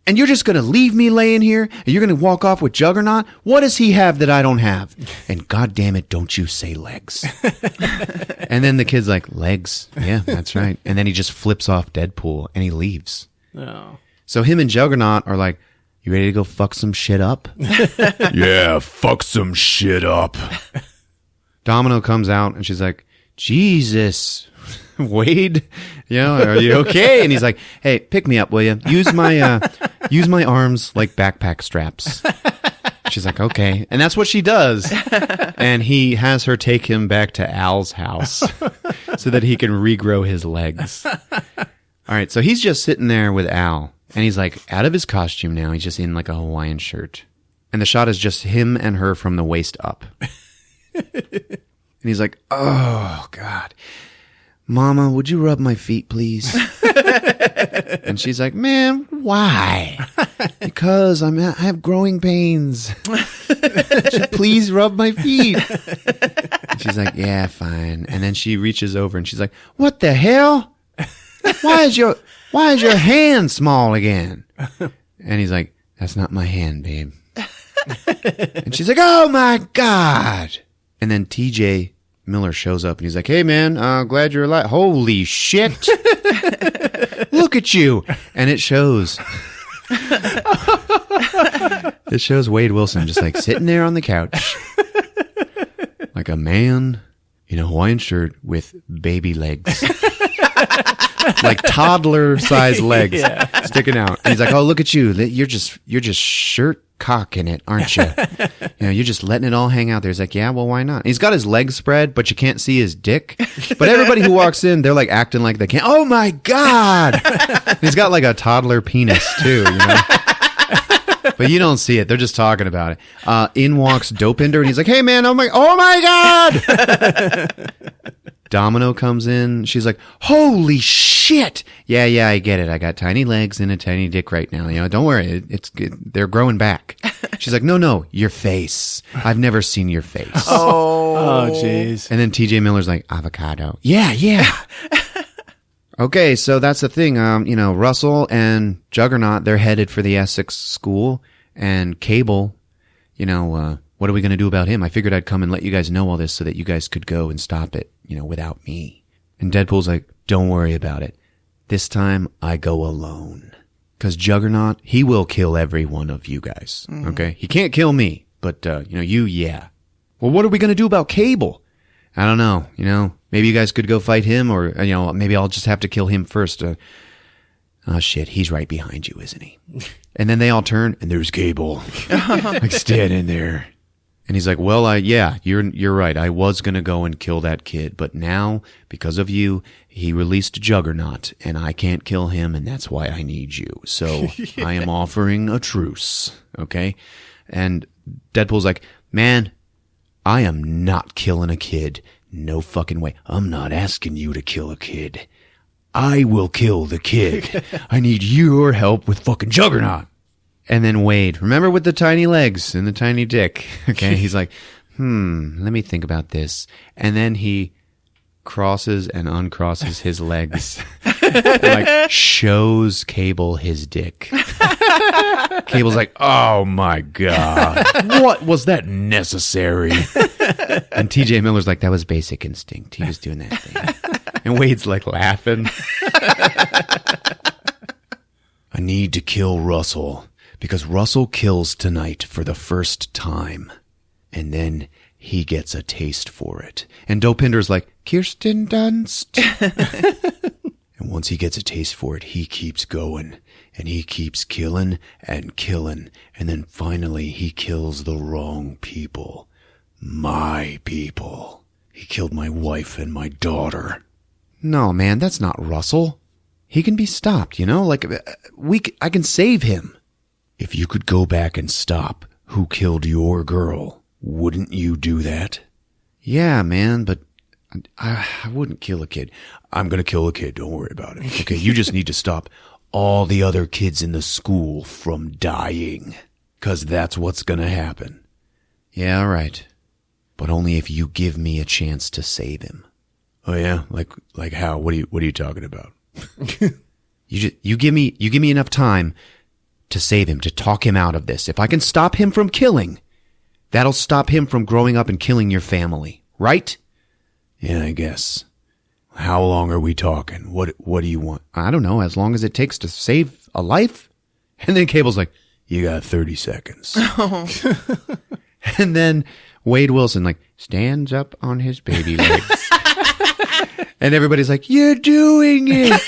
And you're just going to leave me laying here and you're going to walk off with Juggernaut? What does he have that I don't have? And God damn it, don't you say legs. And then the kid's like, legs? Yeah, that's right. And then he just flips off Deadpool and he leaves. Oh. So him and Juggernaut are like, you ready to go fuck some shit up? Yeah, fuck some shit up. Domino comes out and she's like, Jesus, Wade, are you okay? And he's like, hey, pick me up, will you? Use my arms like backpack straps. She's like, okay. And that's what she does. And he has her take him back to Al's house so that he can regrow his legs. All right. So he's just sitting there with Al and he's like out of his costume now. He's just in like a Hawaiian shirt. And the shot is just him and her from the waist up. And he's like, oh, God. Mama, would you rub my feet, please? And she's like, man, why? Because I have growing pains. Please rub my feet. And she's like, yeah, fine. And then she reaches over and she's like, what the hell? Why is your hand small again? And he's like, that's not my hand, babe. And she's like, oh my God. And then TJ Miller shows up and he's like, hey man, glad you're alive. Holy shit. Look at you. And it shows Wade Wilson just like sitting there on the couch like a man in a Hawaiian shirt with baby legs. Like toddler sized legs sticking out. And he's like, oh, look at you. You're just shirt cocking it, aren't you? You're just letting it all hang out there. He's like, yeah, well, why not? And he's got his legs spread, but you can't see his dick. But everybody who walks in, they're like acting like they can't. Oh my God. And he's got like a toddler penis too, But you don't see it. They're just talking about it. In walks Dopinder and he's like, hey man, oh my God. Domino comes in. She's like, holy shit. Yeah, I get it. I got tiny legs and a tiny dick right now. Don't worry. They're growing back. She's like, no, your face. I've never seen your face. Oh, jeez. And then TJ Miller's like, avocado. Yeah. Okay, so that's the thing. Russell and Juggernaut, they're headed for the Essex school. And Cable, what are we going to do about him? I figured I'd come and let you guys know all this so that you guys could go and stop it, without me. And Deadpool's like, don't worry about it. This time I go alone. Because Juggernaut, he will kill every one of you guys. Okay? He can't kill me, but, you, yeah. Well, what are we going to do about Cable? I don't know. Maybe you guys could go fight him or, maybe I'll just have to kill him first. Oh shit, he's right behind you, isn't he? And then they all turn and there's Cable. Like standing there. And he's like, well, yeah, you're right. I was going to go and kill that kid. But now, because of you, he released Juggernaut and I can't kill him. And that's why I need you. So I am offering a truce. Okay. And Deadpool's like, man, I am not killing a kid. No fucking way. I'm not asking you to kill a kid. I will kill the kid. I need your help with fucking Juggernaut. And then Wade, remember with the tiny legs and the tiny dick. Okay, he's like, let me think about this. And then he crosses and uncrosses his legs. And like shows Cable his dick. Cable's like, oh my God. What was that necessary? And TJ Miller's like, that was basic instinct. He was doing that thing. And Wade's like laughing. I need to kill Russell because Russell kills tonight for the first time. And then he gets a taste for it. And Dopinder's like, Kirsten Dunst. And once he gets a taste for it, he keeps going. And he keeps killing and killing. And then finally he kills the wrong people. My people. He killed my wife and my daughter. No, man, that's not Russell. He can be stopped, you know? Like, I can save him. If you could go back and stop who killed your girl, wouldn't you do that? Yeah, man, but I wouldn't kill a kid. I'm going to kill a kid. Don't worry about it. Okay, you just need to stop all the other kids in the school from dying. Because that's what's going to happen. Yeah, all right. But only if you give me a chance to save him. Oh, yeah? Like how? What are you talking about? You give me enough time to save him, to talk him out of this. If I can stop him from killing, that'll stop him from growing up and killing your family, right? Yeah, I guess. How long are we talking? What do you want? I don't know, as long as it takes to save a life. And then Cable's like, you got 30 seconds. And then Wade Wilson like stands up on his baby legs. And everybody's like, you're doing it.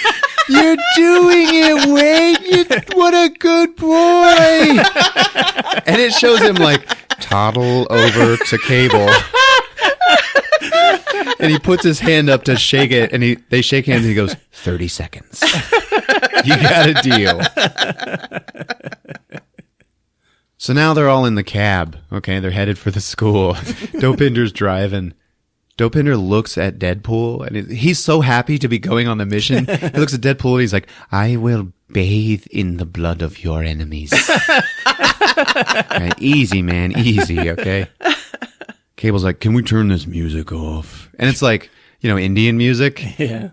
You're doing it, Wade. What a good boy. And it shows him like toddle over to Cable. And he puts his hand up to shake it, and they shake hands, and he goes, 30 seconds. You got a deal. So now they're all in the cab. Okay, they're headed for the school. Dopinder's driving. Dopinder looks at Deadpool, and he's so happy to be going on the mission. He looks at Deadpool, and he's like, I will bathe in the blood of your enemies. Right, easy, man, easy, okay? Cable's like, can we turn this music off? And it's like, you know, Indian music. Yeah.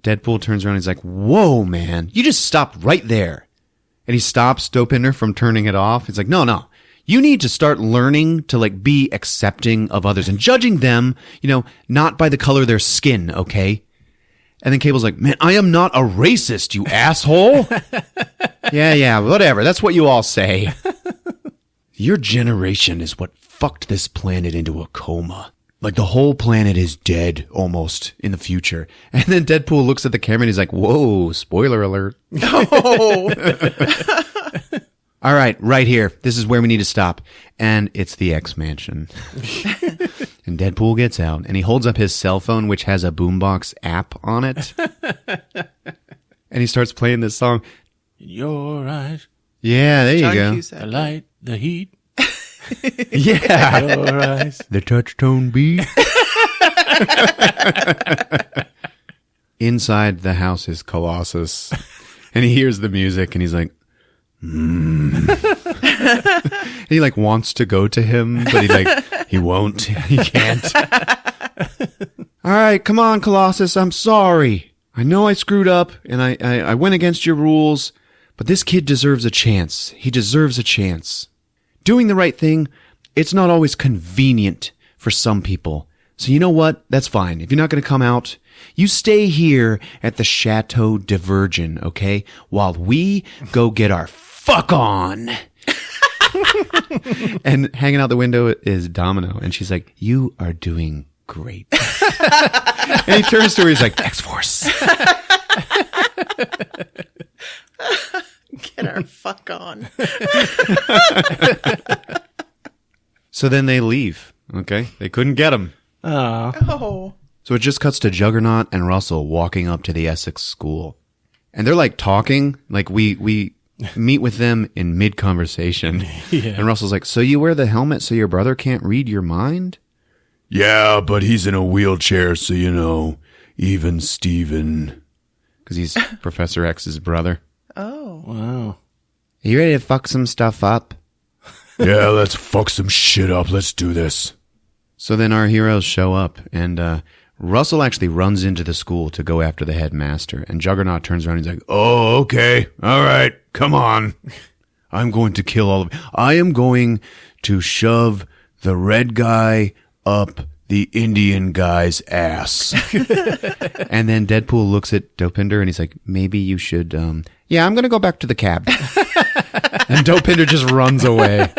Deadpool turns around, and he's like, whoa, man, you just stopped right there. And he stops Dopinder from turning it off. He's like, no. You need to start learning to like be accepting of others and judging them, you know, not by the color of their skin, okay? And then Cable's like, man, I am not a racist, you asshole. Yeah, whatever. That's what you all say. Your generation is what fucked this planet into a coma. Like the whole planet is dead almost in the future. And then Deadpool looks at the camera and he's like, whoa, spoiler alert. Oh. All right here. This is where we need to stop. And it's the X-Mansion. And Deadpool gets out, and he holds up his cell phone, which has a boombox app on it. And he starts playing this song. In your eyes, Yeah, there John you go. Cusack. the light, the heat. Yeah. Your eyes. The touch tone beat. Inside the house is Colossus. And he hears the music, and he's like, He like wants to go to him, but he won't. He can't. All right, come on, Colossus. I'm sorry. I know I screwed up and I went against your rules, but this kid deserves a chance. He deserves a chance. Doing the right thing, it's not always convenient for some people. So you know what? That's fine. If you're not going to come out, you stay here at the Chateau de Virgin, okay? While we go get our fuck on. And hanging out the window is Domino. And she's like, you are doing great. And he turns to her, he's like, X-Force. Get our fuck on. So then they leave, okay? They couldn't get him. Oh. So it just cuts to Juggernaut and Russell walking up to the Essex school. And they're like talking, like we meet with them in mid-conversation. Yeah. And Russell's like, so you wear the helmet so your brother can't read your mind? Yeah, but he's in a wheelchair, so you know, even Steven. because he's Professor X's brother. Oh. Wow. Are you ready to fuck some stuff up? Yeah, let's fuck some shit up. Let's do this. So then our heroes show up, and Russell actually runs into the school to go after the headmaster, and Juggernaut turns around and he's like, Oh, okay. All right. Come on. I'm going to kill all of you. I am going to shove the red guy up the Indian guy's ass. and then Deadpool looks at Dopinder and he's like, maybe you should, yeah, I'm going to go back to the cab. And Dopinder just runs away.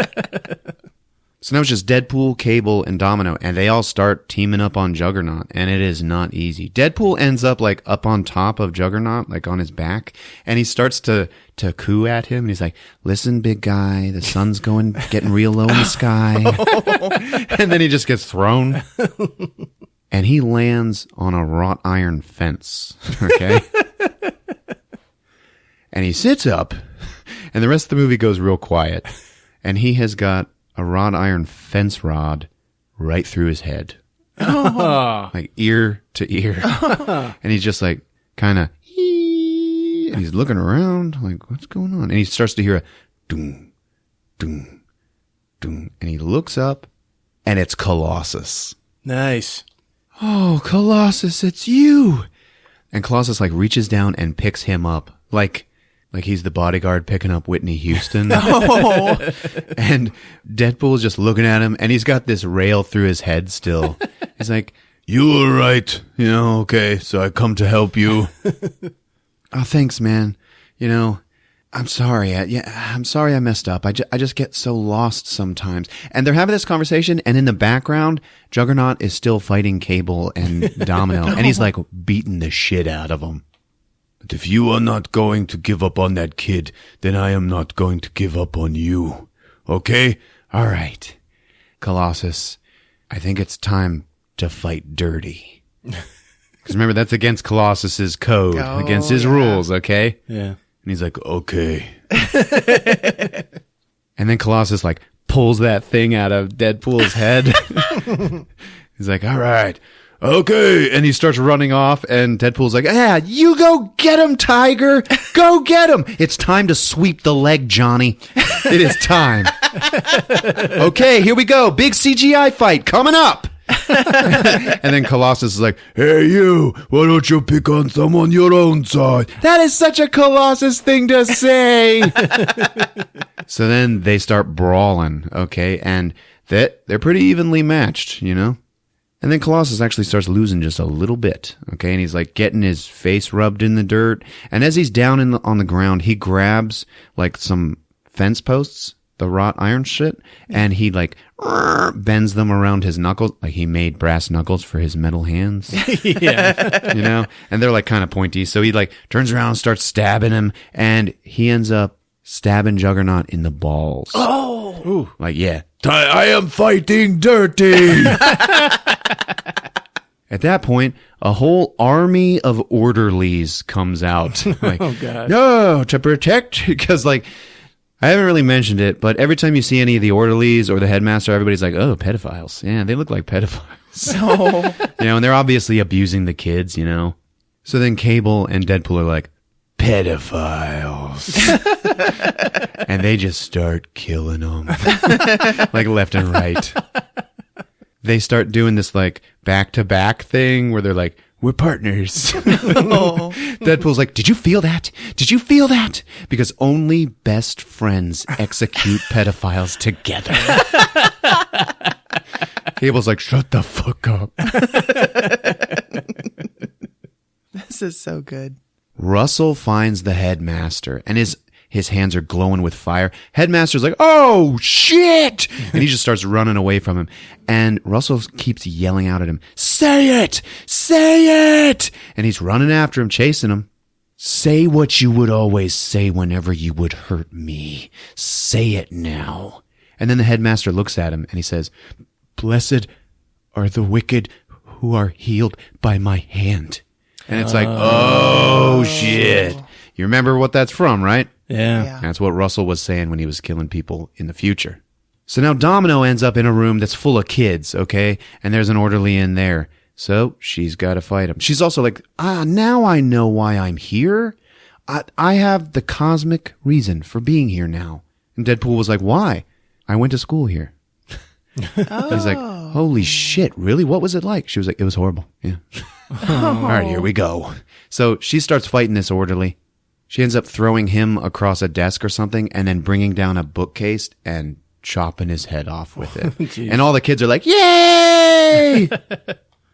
So now it's just Deadpool, Cable, and Domino, and they all start teaming up on Juggernaut, and it is not easy. Deadpool ends up like up on top of Juggernaut, like on his back, and he starts to coo at him, and he's like, listen, big guy, the sun's getting real low in the sky. And then he just gets thrown, and he lands on a wrought iron fence, okay? And he sits up, and the rest of the movie goes real quiet, and he has got a wrought iron fence rod right through his head. Like ear to ear. And he's just like kind of, and he's looking around like, what's going on? And he starts to hear a doom, doom, doom. And he looks up and it's Colossus. Nice. Oh, Colossus, it's you. And Colossus like reaches down and picks him up. Like he's the bodyguard picking up Whitney Houston. Oh. And Deadpool's just looking at him, and he's got this rail through his head still. He's like, You were right. You know, okay, so I come to help you. oh, thanks, man. You know, I'm sorry. I'm sorry I messed up. I just get so lost sometimes. And they're having this conversation, and in the background, Juggernaut is still fighting Cable and Domino, and he's like beating the shit out of them. But if you are not going to give up on that kid, then I am not going to give up on you. Okay? All right. Colossus, I think it's time to fight dirty. Because remember, that's against Colossus's code, against his rules, okay? Yeah. And he's like, okay. And then Colossus, like, pulls that thing out of Deadpool's head. He's like, all right. Okay. And he starts running off, and Deadpool's like, yeah, you go get him, Tiger. Go get him. It's time to sweep the leg, Johnny. It is time. Okay, here we go. Big CGI fight coming up. And then Colossus is like, Hey, you, why don't you pick on someone your own side? that is such a Colossus thing to say. So then they start brawling, okay? And they're pretty evenly matched, you know? And then Colossus actually starts losing just a little bit, okay? And he's like getting his face rubbed in the dirt. And as he's down on the ground, he grabs like some fence posts, the wrought iron shit, and he like bends them around his knuckles. Like he made brass knuckles for his metal hands. Yeah. You know? And they're like kind of pointy. So he like turns around and starts stabbing him, and he ends up stabbing Juggernaut in the balls. Oh. Ooh. Like, yeah. I am fighting dirty. At that point, a whole army of orderlies comes out. Like, Oh, God. no, to protect, because like, I haven't really mentioned it, but every time you see any of the orderlies or the headmaster, everybody's like, oh, pedophiles. Yeah, they look like pedophiles. No. You know, and they're obviously abusing the kids, you know. So then Cable and Deadpool are like, pedophiles. And they just start killing them. Like left and right. They start doing this like back-to-back thing where they're like, we're partners. Oh. Deadpool's like, did you feel that? Did you feel that? Because only best friends execute pedophiles together. Cable's like, shut the fuck up. This is so good. Russell finds the headmaster, and his hands are glowing with fire. Headmaster's like, oh, shit! And he just starts running away from him. And Russell keeps yelling out at him, say it! Say it! And he's running after him, chasing him. Say what you would always say whenever you would hurt me. Say it now. And then the headmaster looks at him, and he says, blessed are the wicked who are healed by my hand. And it's like, oh, shit. You remember what that's from, right? Yeah. Yeah. That's what Russell was saying when he was killing people in the future. So now Domino ends up in a room that's full of kids, okay? And there's an orderly in there So she's got to fight him. She's also like, now I know why I'm here. I have the cosmic reason for being here now. And Deadpool was like, why? I went to school here. He's like, holy shit, really? What was it like? She was like, it was horrible. Yeah. All right, here we go. So she starts fighting this orderly. She ends up throwing him across a desk or something and then bringing down a bookcase and chopping his head off with it. And all the kids are like, yay!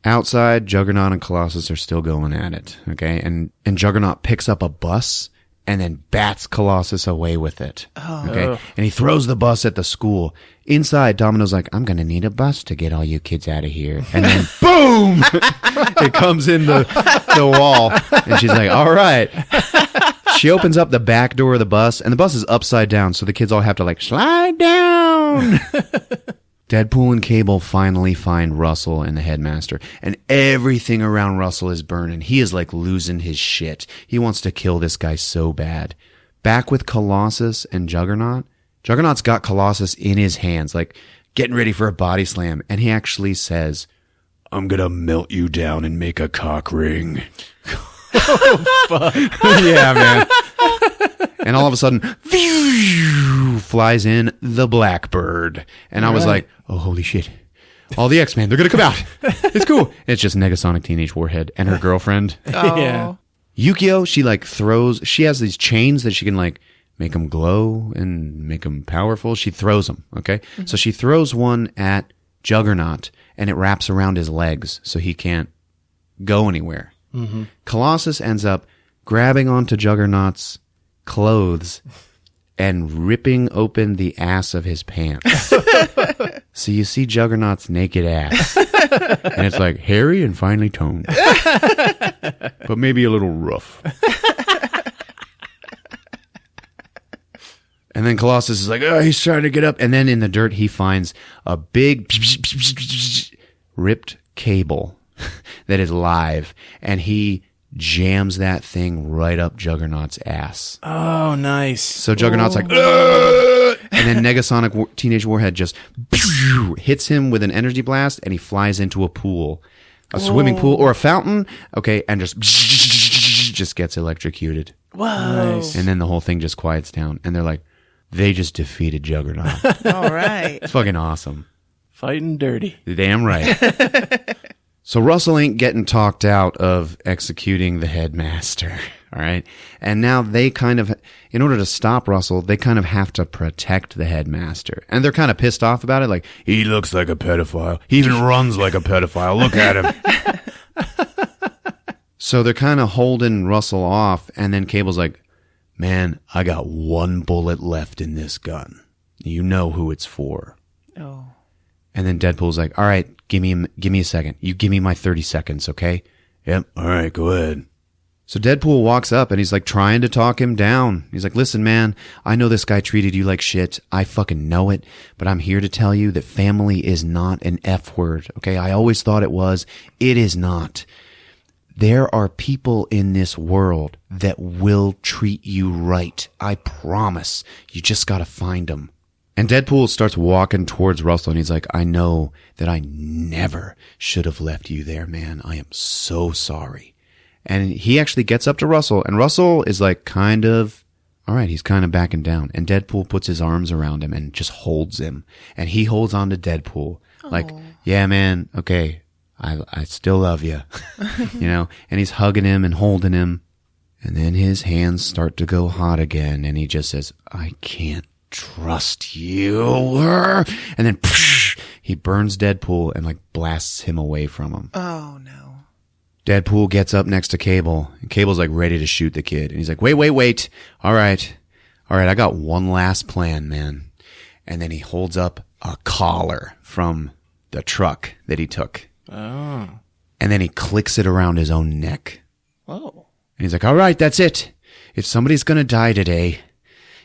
Outside, Juggernaut and Colossus are still going at it, okay? And Juggernaut picks up a bus and then bats Colossus away with it, okay? And he throws the bus at the school. Inside, Domino's like, I'm going to need a bus to get all you kids out of here. And then, boom! It comes in the wall. And she's like, all right. She opens up the back door of the bus, and the bus is upside down, so the kids all have to, like, slide down. Deadpool and Cable finally find Russell and the headmaster, and everything around Russell is burning. He is like losing his shit. He wants to kill this guy so bad. Back with Colossus and Juggernaut. Juggernaut's got Colossus in his hands, like getting ready for a body slam, and he actually says, I'm gonna melt you down and make a cock ring. Oh, fuck. Yeah, man. And all of a sudden, flies in the Blackbird. And I was like, oh, holy shit. All the X-Men, they're going to come out. It's cool. It's just Negasonic Teenage Warhead and her girlfriend. Yeah. Yukio, she has these chains that she can like make them glow and make them powerful. She throws them, okay? Mm-hmm. So she throws one at Juggernaut and it wraps around his legs so he can't go anywhere. Mm-hmm. Colossus ends up grabbing onto Juggernaut's clothes and ripping open the ass of his pants. So you see Juggernaut's naked ass. And it's like hairy and finely toned. But maybe a little rough. And then Colossus is like, oh, he's trying to get up. And then in the dirt, he finds a big ripped cable that is live. And he jams that thing right up Juggernaut's ass. Oh, nice. So Juggernaut's like, ugh! And then Negasonic Teenage Warhead just hits him with an energy blast, and he flies into a pool, a swimming pool or a fountain. Okay, and just gets electrocuted. Whoa! Nice. And then the whole thing just quiets down, and they're like, they just defeated Juggernaut. All right. It's fucking awesome. Fighting dirty. Damn right. So Russell ain't getting talked out of executing the headmaster, all right? And now they kind of, in order to stop Russell, they kind of have to protect the headmaster. And they're kind of pissed off about it, like, he looks like a pedophile. He even runs like a pedophile. Look at him. So they're kind of holding Russell off, and then Cable's like, man, I got one bullet left in this gun. You know who it's for. Oh. And then Deadpool's like, all right, give me a second. You give me my 30 seconds, okay? Yep. All right, go ahead. So Deadpool walks up and he's like trying to talk him down. He's like, listen, man, I know this guy treated you like shit. I fucking know it, but I'm here to tell you that family is not an F word, okay? I always thought it was. It is not. There are people in this world that will treat you right. I promise. You just gotta find them. And Deadpool starts walking towards Russell, and he's like, I know that I never should have left you there, man. I am so sorry. And he actually gets up to Russell, and Russell is like kind of, all right, he's kind of backing down. And Deadpool puts his arms around him and just holds him. And he holds on to Deadpool. Like, yeah, man, okay, I still love you. You know? And he's hugging him and holding him. And then his hands start to go hot again, and he just says, I can't trust you. And then he burns Deadpool and like blasts him away from him. Oh no. Deadpool gets up next to Cable, and Cable's like ready to shoot the kid. And he's like, wait. All right. I got one last plan, man. And then he holds up a collar from the truck that he took. Oh. And then he clicks it around his own neck. Whoa. And he's like, all right, that's it. If somebody's going to die today,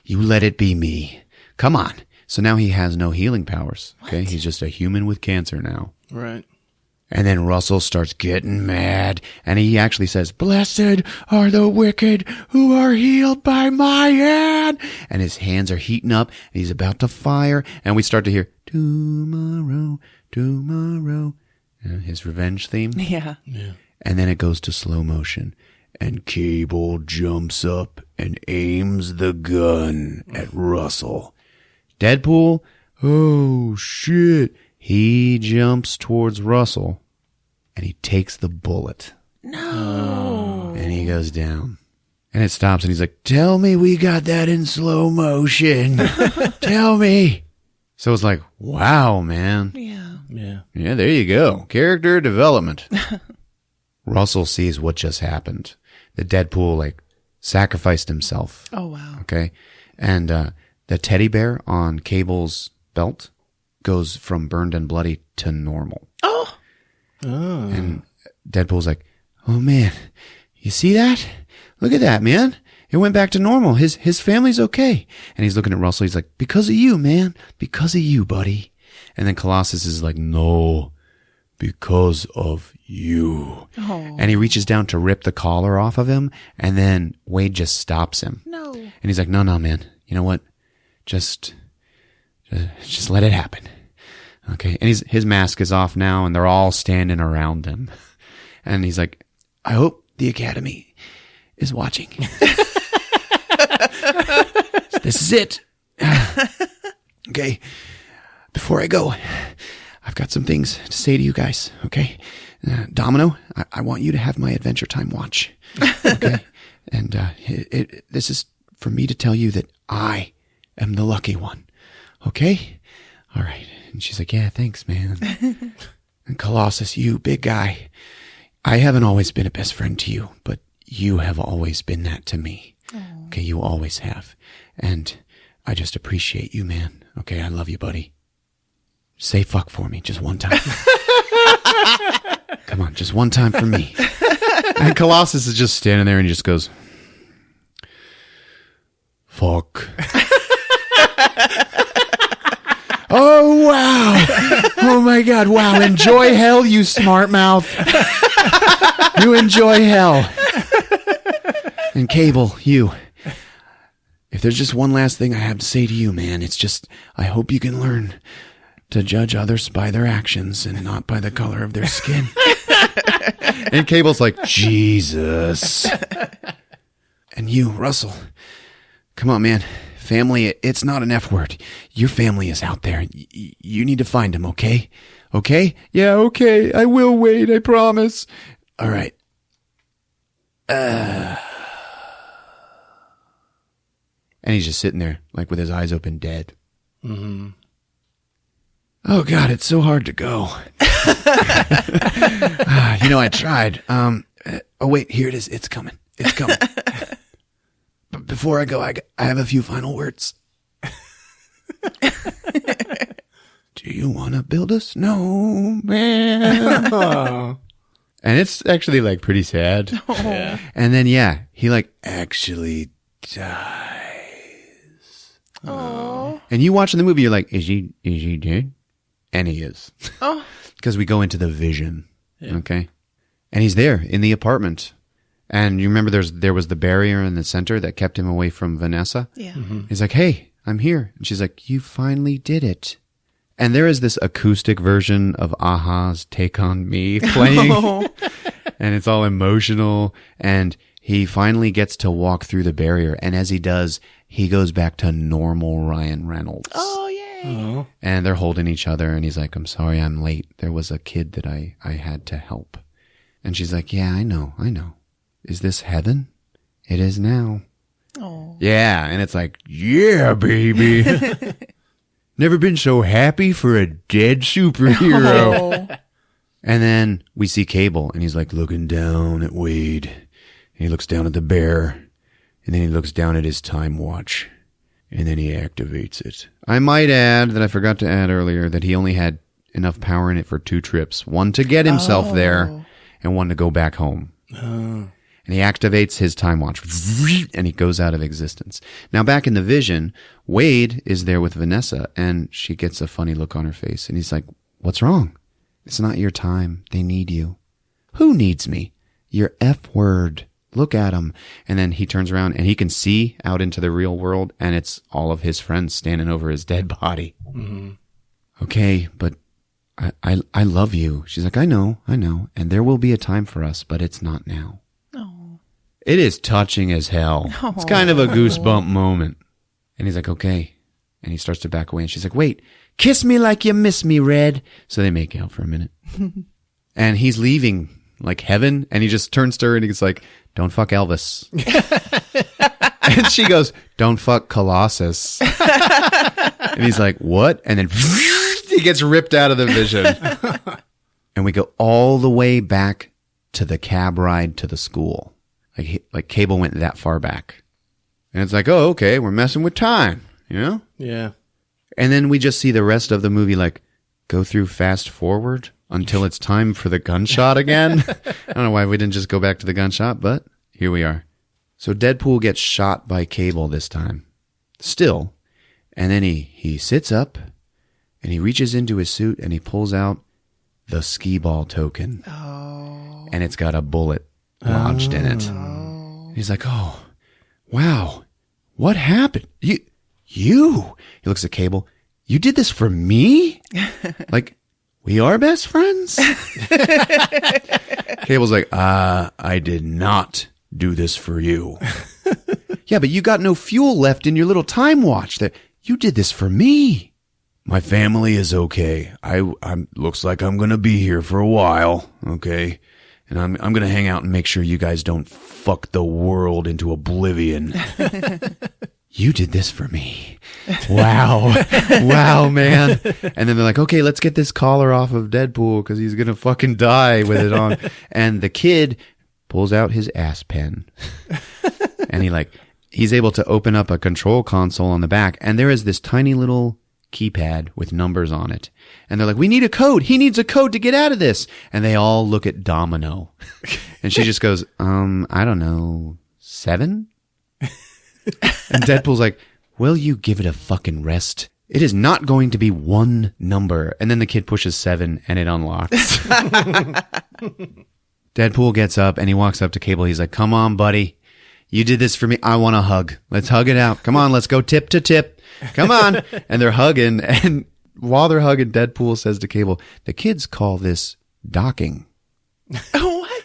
you let it be me. Come on. So now he has no healing powers. Okay. He's just a human with cancer now. Right. And then Russell starts getting mad. And he actually says, blessed are the wicked who are healed by my hand. And his hands are heating up. And he's about to fire. And we start to hear, tomorrow, His revenge theme. Yeah. And then it goes to slow motion. And Cable jumps up and aims the gun at Russell. Deadpool, oh shit. He jumps towards Russell and he takes the bullet. No. And he goes down. And it stops and he's like, tell me we got that in slow motion. Tell me. So it's like, wow, man. Yeah. Yeah, there you go. Character development. Russell sees what just happened. The Deadpool, like, sacrificed himself. Oh, wow. Okay. And the teddy bear on Cable's belt goes from burned and bloody to normal. Oh. And Deadpool's like, oh, man, you see that? Look at that, man. It went back to normal. His family's okay. And he's looking at Russell. He's like, because of you, man. Because of you, buddy. And then Colossus is like, no, because of you. Oh. And he reaches down to rip the collar off of him. And then Wade just stops him. No. And he's like, no, man. You know what? Just let it happen. Okay. And his mask is off now and they're all standing around him. And he's like, I hope the Academy is watching. This is it. Okay. Before I go, I've got some things to say to you guys. Okay. Domino, I want you to have my Adventure Time watch. Okay. And this is for me to tell you that I am the lucky one. Okay. All right. And she's like, yeah, thanks, man. And Colossus, you big guy, I haven't always been a best friend to you, but you have always been that to me. Oh. Okay, you always have. And I just appreciate you, man. Okay, I love you, buddy. Say fuck for me just one time. Come on, just one time for me. And Colossus is just standing there and he just goes, fuck. Oh, wow. Oh, my God. Wow. Enjoy hell, you smart mouth. You enjoy hell. And Cable, you. If there's just one last thing I have to say to you, man, it's just, I hope you can learn to judge others by their actions and not by the color of their skin. And Cable's like, Jesus. And you, Russell, come on, man. Family, it's not an F word. Your family is out there. You need to find them, okay? Okay? Yeah, okay. I will, Wade. I promise. All right. And he's just sitting there, like with his eyes open, dead. Mm-hmm. Oh, God, it's so hard to go. I tried. Oh, wait, here it is. It's coming. It's coming. But before I go, I have a few final words. Do you want to build a snowman? And it's actually like pretty sad. Yeah. And then, yeah, he like actually dies. Oh. And you watching the movie, you're like, is he dead? And he is. Oh. Because we go into the vision. Yeah. Okay. And he's there in the apartment. And you remember there was the barrier in the center that kept him away from Vanessa? Yeah. Mm-hmm. He's like, hey, I'm here. And she's like, you finally did it. And there is this acoustic version of Aha's Take On Me playing. Oh. And it's all emotional. And he finally gets to walk through the barrier. And as he does, he goes back to normal Ryan Reynolds. Oh, yay. Oh. And they're holding each other. And he's like, I'm sorry I'm late. There was a kid that I had to help. And she's like, yeah, I know. Is this heaven? It is now. Oh. Yeah. And it's like, yeah, baby. Never been so happy for a dead superhero. Oh. And then we see Cable and he's like looking down at Wade. And he looks down at the bear. And then he looks down at his time watch. And then he activates it. I might add that I forgot to add earlier that he only had enough power in it for 2 trips. One to get himself there and one to go back home. And he activates his time watch and he goes out of existence. Now back in the vision, Wade is there with Vanessa and she gets a funny look on her face. And he's like, what's wrong? It's not your time. They need you. Who needs me? Your F word. Look at him. And then he turns around and he can see out into the real world and it's all of his friends standing over his dead body. Mm-hmm. Okay, but I love you. She's like, I know. And there will be a time for us, but it's not now. Oh. It is touching as hell. It's kind of a goosebump moment. And he's like, okay. And he starts to back away. And she's like, wait, kiss me like you miss me, Red. So they make out for a minute. And he's leaving like heaven. And he just turns to her and he's like, don't fuck Elvis. And she goes, don't fuck Colossus. And he's like, what? And then he gets ripped out of the vision. And we go all the way back to the cab ride to the school. Like Cable went that far back. And it's like, oh, okay, we're messing with time, you know? Yeah. And then we just see the rest of the movie like go through fast forward until it's time for the gunshot again. I don't know why we didn't just go back to the gunshot, but here we are. So Deadpool gets shot by Cable this time. Still. And then he sits up and he reaches into his suit and he pulls out the skee ball token. Oh. And it's got a bullet lodged in it. Oh. He's like, oh, wow. What happened? You. He looks at Cable. You did this for me? Like, we are best friends? Cable's like, I did not do this for you. Yeah, but you got no fuel left in your little time watch. That you did this for me. My family is okay. I'm looks like I'm gonna be here for a while, okay? And I'm gonna hang out and make sure you guys don't fuck the world into oblivion. You did this for me. Wow. Wow, man. And then they're like, okay, let's get this collar off of Deadpool because he's gonna fucking die with it on. And the kid pulls out his ass pen. And he's able to open up a control console on the back. And there is this tiny little keypad with numbers on it. And they're like, we need a code. He needs a code to get out of this. And they all look at Domino. And she just goes, I don't know, 7? And Deadpool's like, will you give it a fucking rest? It is not going to be one number. And then the kid pushes 7 and it unlocks. Deadpool gets up and he walks up to Cable. He's like, come on, buddy. You did this for me. I want a hug. Let's hug it out. Come on, let's go tip to tip. Come on. And they're hugging. And while they're hugging, Deadpool says to Cable, the kids call this docking. What?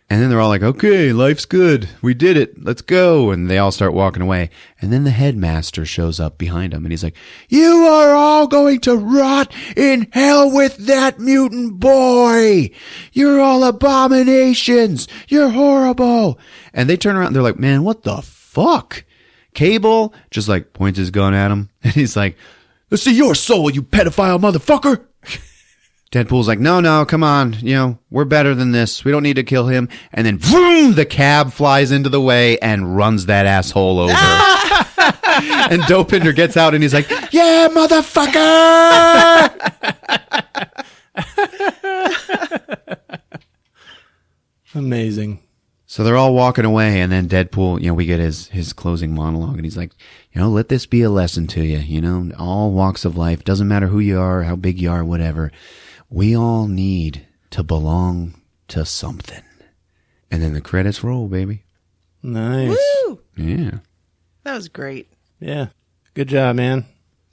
And then they're all like, okay, life's good. We did it. Let's go. And they all start walking away. And then the headmaster shows up behind them and he's like, you are all going to rot in hell with that mutant boy. You're all abominations. You're horrible. And they turn around and they're like, man, what the fuck? Cable just like points his gun at him. And he's like, let's see your soul, you pedophile motherfucker. Deadpool's like, no, come on. You know, we're better than this. We don't need to kill him. And then, vroom, the cab flies into the way and runs that asshole over. And Dopinder gets out and he's like, yeah, motherfucker! Amazing. So they're all walking away, and then Deadpool, we get his closing monologue, and he's like, let this be a lesson to you, all walks of life, doesn't matter who you are, how big you are, whatever. We all need to belong to something. And then the credits roll, baby. Nice. Woo! Yeah. That was great. Yeah. Good job, man.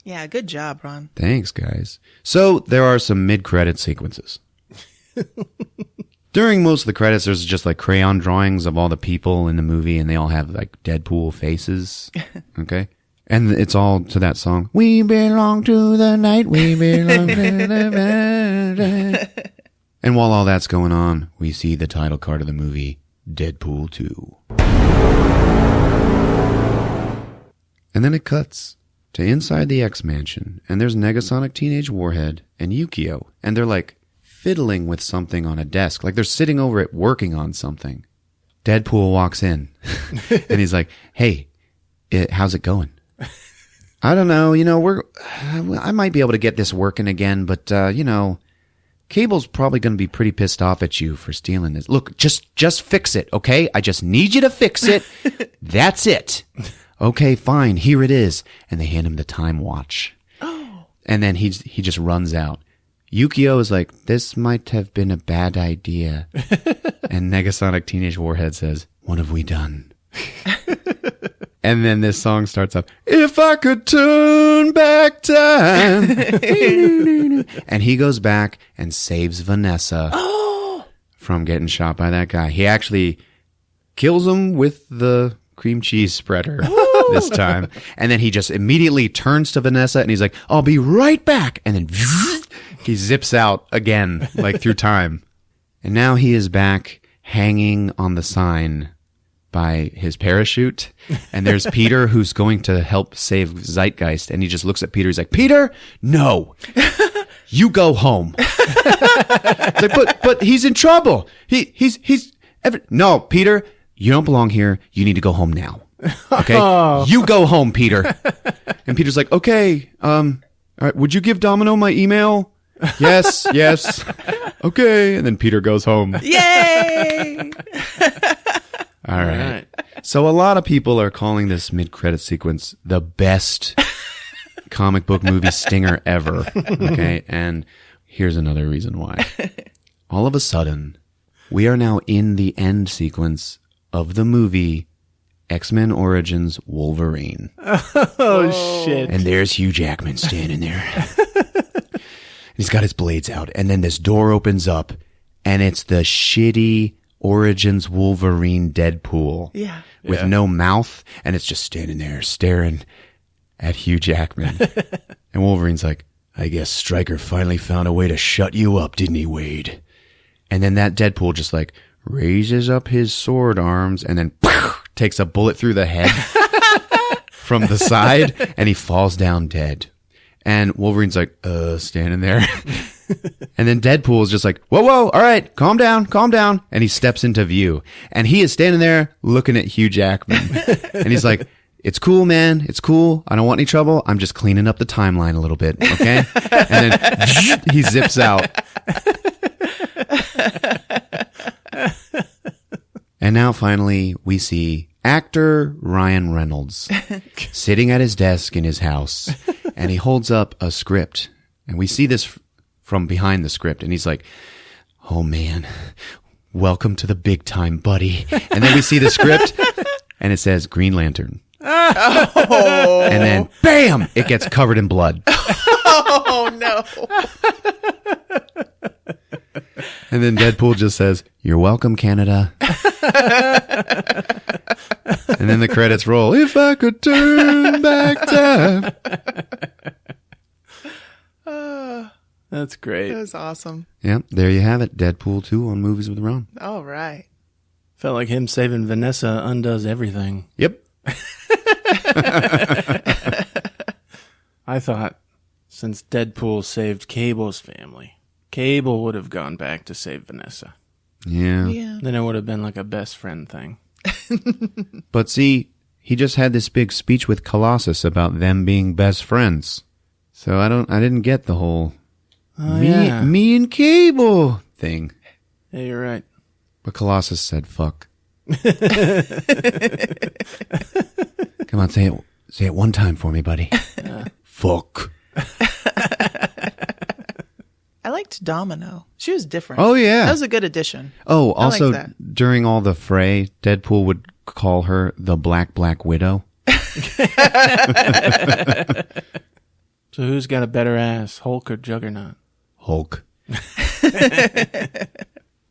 Yeah, good job, Ron. Thanks, guys. So there are some mid-credit sequences. During most of the credits, there's just like crayon drawings of all the people in the movie, and they all have like Deadpool faces. Okay? And it's all to that song. We belong to the night, we belong to the night. And while all that's going on, we see the title card of the movie, Deadpool 2. And then it cuts to inside the X-Mansion, and there's Negasonic Teenage Warhead and Yukio, and they're like fiddling with something on a desk, like they're sitting over it working on something. Deadpool walks in, and he's like, hey, how's it going? I don't know, I might be able to get this working again, but, Cable's probably going to be pretty pissed off at you for stealing this. Look, just fix it, okay? I just need you to fix it. That's it. Okay, fine, here it is. And they hand him the time watch. Oh. And then he just runs out. Yukio is like, this might have been a bad idea. And Negasonic Teenage Warhead says, what have we done? And then this song starts up, if I could turn back time. And he goes back and saves Vanessa from getting shot by that guy. He actually kills him with the cream cheese spreader this time. And then he just immediately turns to Vanessa and he's like, I'll be right back. And then he zips out again, like through time. And now he is back hanging on the sign by his parachute. And there's Peter who's going to help save Zeitgeist. And he just looks at Peter. He's like, Peter, no, you go home. Like, but he's in trouble. No, Peter, you don't belong here. You need to go home now. Okay. You go home, Peter. And Peter's like, okay. All right. Would you give Domino my email? Yes. Okay. And then Peter goes home. Yay! All right. So a lot of people are calling this mid-credit sequence the best comic book movie stinger ever. Okay. And here's another reason why. All of a sudden, we are now in the end sequence of the movie X-Men Origins Wolverine. Oh, shit. And there's Hugh Jackman standing there. He's got his blades out. And then this door opens up, and it's the shitty Origins Wolverine Deadpool. Yeah. With no mouth, and it's just standing there staring at Hugh Jackman. And Wolverine's like, I guess Stryker finally found a way to shut you up, didn't he, Wade? And then that Deadpool just like raises up his sword arms and then takes a bullet through the head from the side, and he falls down dead. And Wolverine's like, standing there. And then Deadpool is just like, whoa, all right, calm down. And he steps into view. And he is standing there looking at Hugh Jackman. And he's like, it's cool, man. It's cool. I don't want any trouble. I'm just cleaning up the timeline a little bit, okay? And then he zips out. And now finally we see actor Ryan Reynolds sitting at his desk in his house, and he holds up a script, and we see this from behind the script, and he's like, oh man, welcome to the big time, buddy. And then we see the script and it says Green Lantern. Oh. And then bam, it gets covered in blood. Oh no. And then Deadpool just says, you're welcome, Canada. And then the credits roll. If I could turn back time. That's great. That was awesome. Yep, there you have it. Deadpool 2 on Movies with Ron. All right. Felt like him saving Vanessa undoes everything. Yep. I thought since Deadpool saved Cable's family, Cable would have gone back to save Vanessa. Yeah. Then it would have been like a best friend thing. But see, he just had this big speech with Colossus about them being best friends. So I didn't get the whole me and Cable thing. Yeah, you're right. But Colossus said fuck. Come on, say it one time for me, buddy. Fuck. I liked Domino. She was different. Oh, yeah. That was a good addition. Oh, I also, liked that. during all the fray, Deadpool would call her the Black Widow. So who's got a better ass, Hulk or Juggernaut? Hulk.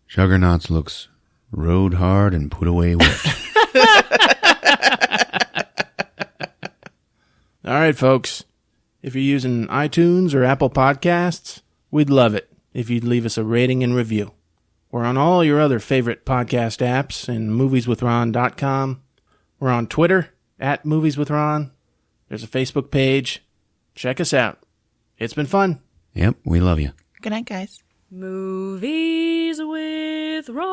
Juggernauts looks rode hard and put away wet. All right, folks. If you're using iTunes or Apple Podcasts, we'd love it if you'd leave us a rating and review. We're on all your other favorite podcast apps and movieswithron.com. We're on Twitter @movieswithron. There's a Facebook page. Check us out. It's been fun. Yep, we love you. Good night, guys. Movies with Ron.